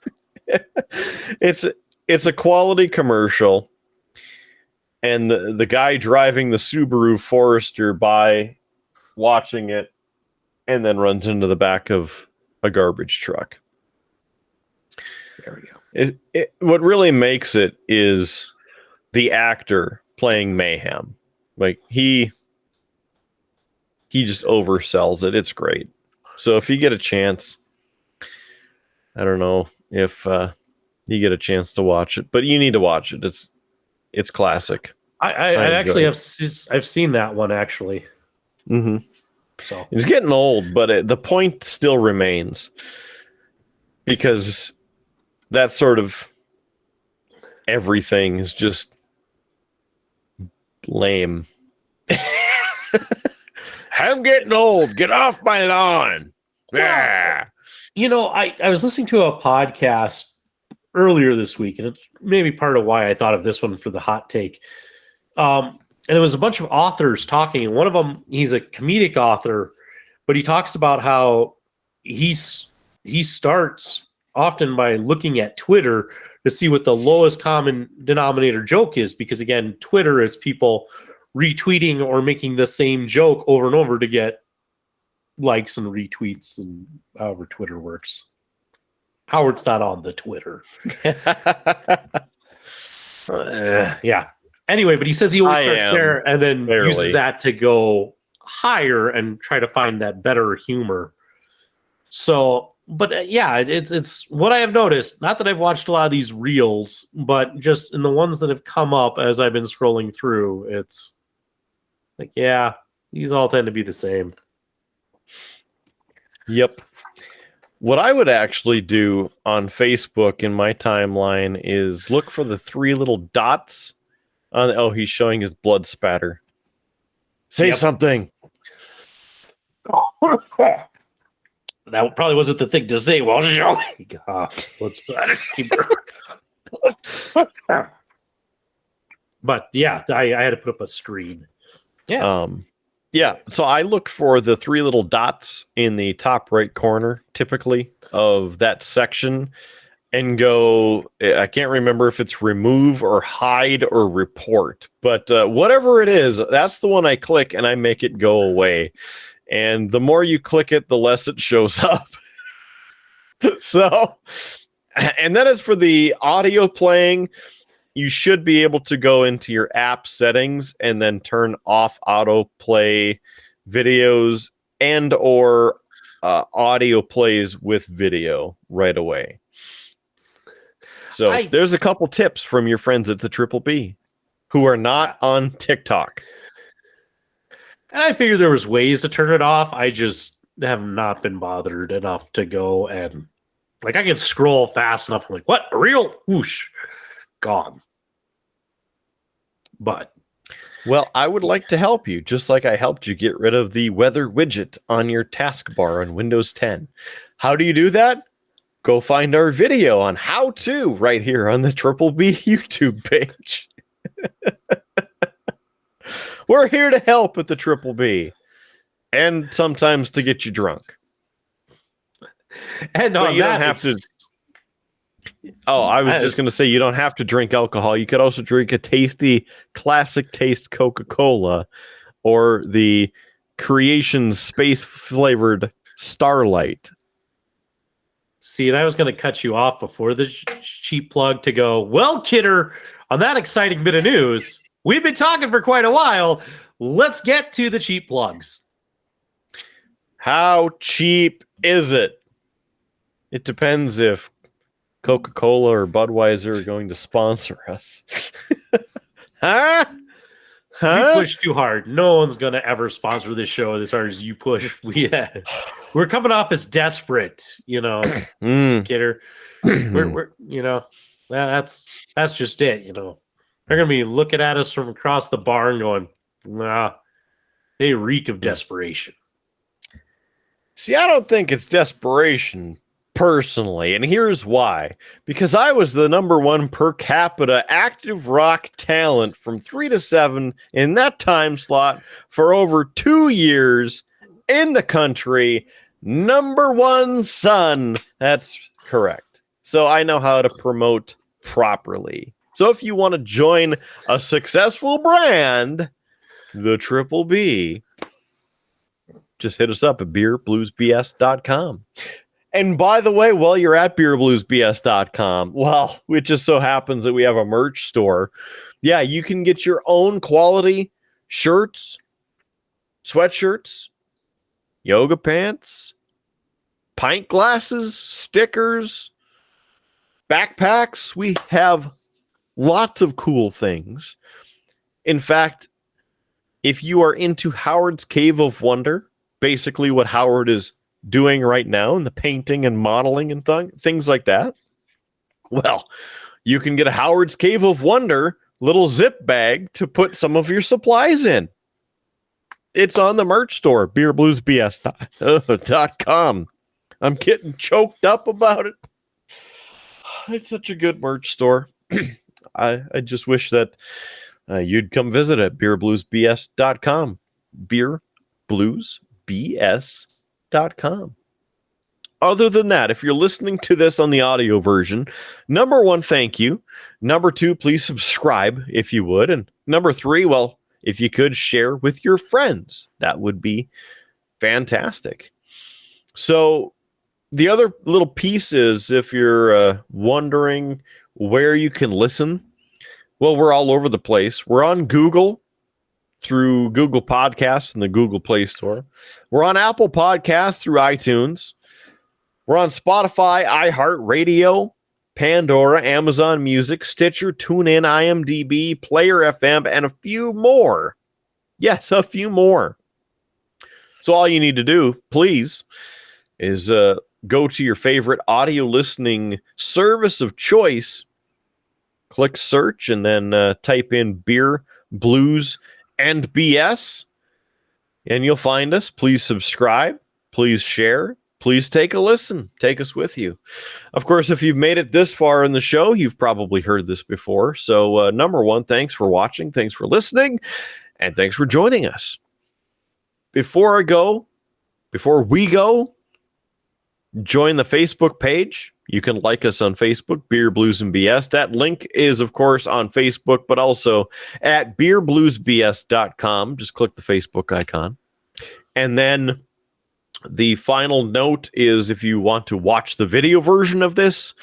It's a quality commercial, and the guy driving the Subaru Forester by watching it and then runs into the back of a garbage truck. There we go. What really makes it is the actor playing Mayhem. Like he just oversells it. It's great. So if you get a chance, I don't know if you get a chance to watch it, but you need to watch it. It's classic. I actually have I've seen that one actually. Mm-hmm. So it's getting old, but the point still remains, because that sort of everything is just lame. I'm getting old. Get off my lawn. Yeah. You know, I was listening to a podcast earlier this week, and it's maybe part of why I thought of this one for the hot take. And it was a bunch of authors talking, and one of them, he's a comedic author, but he talks about how he starts often by looking at Twitter to see what the lowest common denominator joke is, because again, Twitter is people retweeting or making the same joke over and over to get likes and retweets and however Twitter works. Howard's not on the Twitter. Yeah. Anyway, but he says he always starts there and then uses that to go higher and try to find that better humor. So, but yeah, it's what I have noticed. Not that I've watched a lot of these reels, but just in the ones that have come up as I've been scrolling through, it's like, yeah, these all tend to be the same. Yep. What I would actually do on Facebook in my timeline is look for the 3 little dots on. He's showing his blood spatter. Say something. That probably wasn't the thing to say while showing. Blood spatter. But yeah, I had to put up a screen. Yeah. Yeah, so I look for the 3 little dots in the top right corner, typically, of that section, and go, I can't remember if it's remove or hide or report, but whatever it is, that's the one I click and I make it go away. And the more you click it, the less it shows up. So, and then as for the audio playing, you should be able to go into your app settings and then turn off autoplay videos and or audio plays with video right away. So there's a couple tips from your friends at the Triple B who are not on TikTok. And I figured there was ways to turn it off. I just have not been bothered enough to go and like I can scroll fast enough. I'm like, what? A reel? Whoosh. Gone. But well, I would like to help you, just like I helped you get rid of the weather widget on your taskbar on Windows 10. How do you do that? Go find our video on how to right here on the Triple B YouTube page. We're here to help with the Triple B and sometimes to get you drunk. And you don't have to. Oh, I was just going to say, you don't have to drink alcohol. You could also drink a tasty, classic taste Coca-Cola or the Creation space-flavored Starlight. See, and I was going to cut you off before the cheap plug to go, well, Kidder, on that exciting bit of news, we've been talking for quite a while. Let's get to the cheap plugs. How cheap is it? It depends if Coca-Cola or Budweiser are going to sponsor us. Huh? You push too hard. No one's going to ever sponsor this show as hard as you push. We're coming off as desperate, Kidder. We're that's just it, They're going to be looking at us from across the bar and going, nah, they reek of desperation. See, I don't think it's desperation personally, and here's why. Because I was the #1 per capita active rock talent from 3 to 7 in that time slot for over 2 years in the country. #1 son. That's correct. So I know how to promote properly. So if you want to join a successful brand, the Triple B, just hit us up at beerbluesbs.com. And by the way, while you're at beerbluesbs.com, well, it just so happens that we have a merch store. Yeah, you can get your own quality shirts, sweatshirts, yoga pants, pint glasses, stickers, backpacks. We have lots of cool things. In fact, if you are into Howard's Cave of Wonder, basically what Howard is doing right now in the painting and modeling and things like that, well, you can get a Howard's Cave of Wonder little zip bag to put some of your supplies in. It's on the merch store, beerbluesbs.com. I'm getting choked up about it. It's such a good merch store. I just wish that you'd come visit at beerbluesbs.com. beerbluesbs.com. Other than that, if you're listening to this on the audio version, #1, thank you. #2, please subscribe if you would. And #3, well, if you could share with your friends, that would be fantastic. So the other little piece is, if you're wondering where you can listen, well, we're all over the place. We're on Google through Google Podcasts and the Google Play Store. We're on Apple Podcasts through iTunes. We're on Spotify, iHeartRadio, Pandora, Amazon Music, Stitcher, TuneIn, IMDb, Player FM, and a few more. Yes, a few more. So all you need to do, please, is go to your favorite audio listening service of choice, click search, and then type in Beer, Blues, and BS, and you'll find us. Please subscribe. Please share. Please take a listen. Take us with you. Of course, if you've made it this far in the show, you've probably heard this before. So, number one, thanks for watching. Thanks for listening. And thanks for joining us. Before we go, join the Facebook page. You can like us on Facebook, Beer, Blues, and BS. That link is, of course, on Facebook, but also at beerbluesbs.com. Just click the Facebook icon. And then the final note is, if you want to watch the video version of this,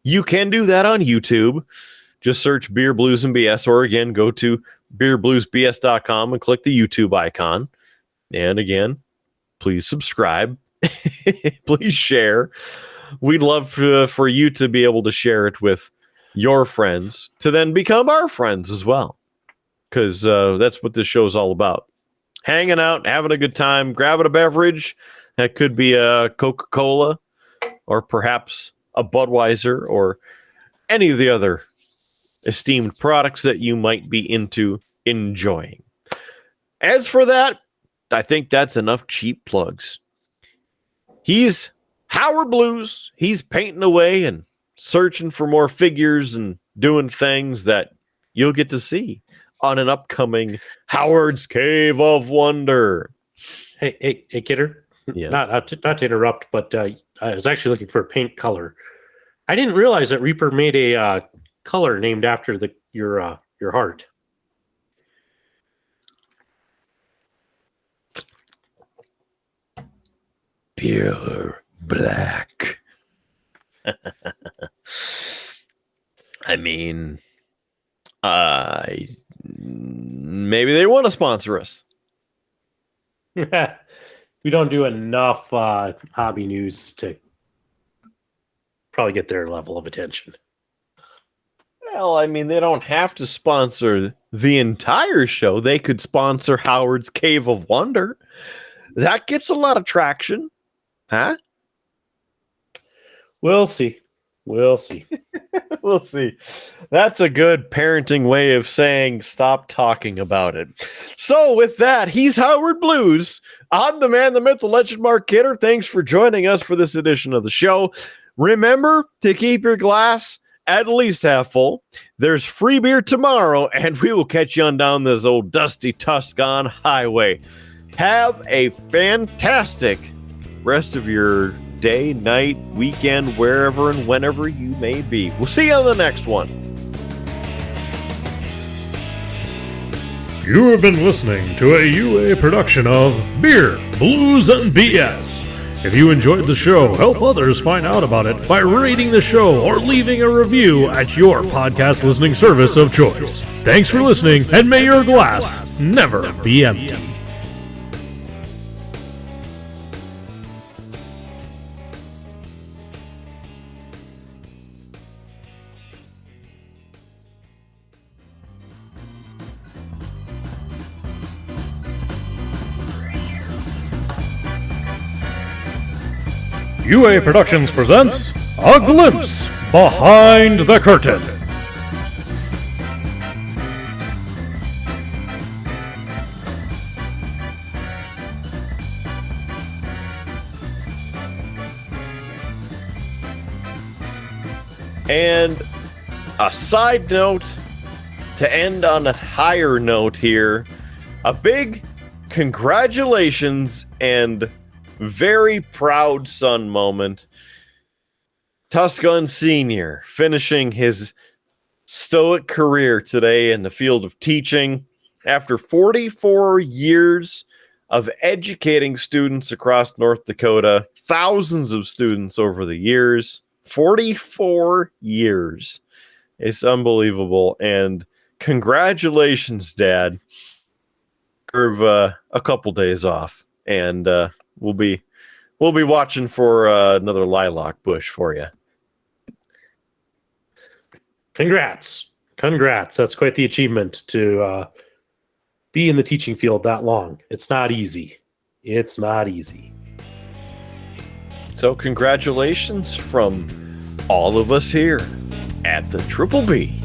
you can do that on YouTube. Just search Beer, Blues, and BS, or again, go to beerbluesbs.com and click the YouTube icon. And again, please subscribe. Please share. We'd love for you to be able to share it with your friends to then become our friends as well. Because that's what this show is all about. Hanging out, having a good time, grabbing a beverage. That could be a Coca-Cola or perhaps a Budweiser or any of the other esteemed products that you might be into enjoying. As for that, I think that's enough cheap plugs. He's Howard Blues. He's painting away and searching for more figures and doing things that you'll get to see on an upcoming Howard's Cave of Wonder. Hey, Kidder. Yeah. Not to interrupt, but I was actually looking for a paint color. I didn't realize that Reaper made a color named after your heart. Pure black. I mean, maybe they want to sponsor us. We don't do enough hobby news to probably get their level of attention. Well, I mean, they don't have to sponsor the entire show. They could sponsor Howard's Cave of Wonder. That gets a lot of traction. Huh? We'll see. We'll see. We'll see. That's a good parenting way of saying stop talking about it. So with that, he's Howard Blues. I'm the man, the myth, the legend, Mark Kidder. Thanks for joining us for this edition of the show. Remember to keep your glass at least half full. There's free beer tomorrow, and we will catch you on down this old dusty Tuscan highway. Have a fantastic rest of your day, night, weekend, wherever and whenever you may be. We'll see you on the next one. You have been listening to a UA production of Beer, Blues, and BS. If you enjoyed the show, help others find out about it by rating the show or leaving a review at your podcast listening service of choice. Thanks for listening, and may your glass never be empty. UA Productions presents A Glimpse Behind the Curtain. And a side note to end on a higher note here, a big congratulations and very proud son moment. Tuscan Sr. finishing his stoic career today in the field of teaching after 44 years of educating students across North Dakota, thousands of students over the years, 44 years. It's unbelievable. And congratulations, Dad. Deserve a couple days off, and we'll be watching for another lilac bush for you. Congrats. That's quite the achievement to be in the teaching field that long. It's not easy. So congratulations from all of us here at the Triple B.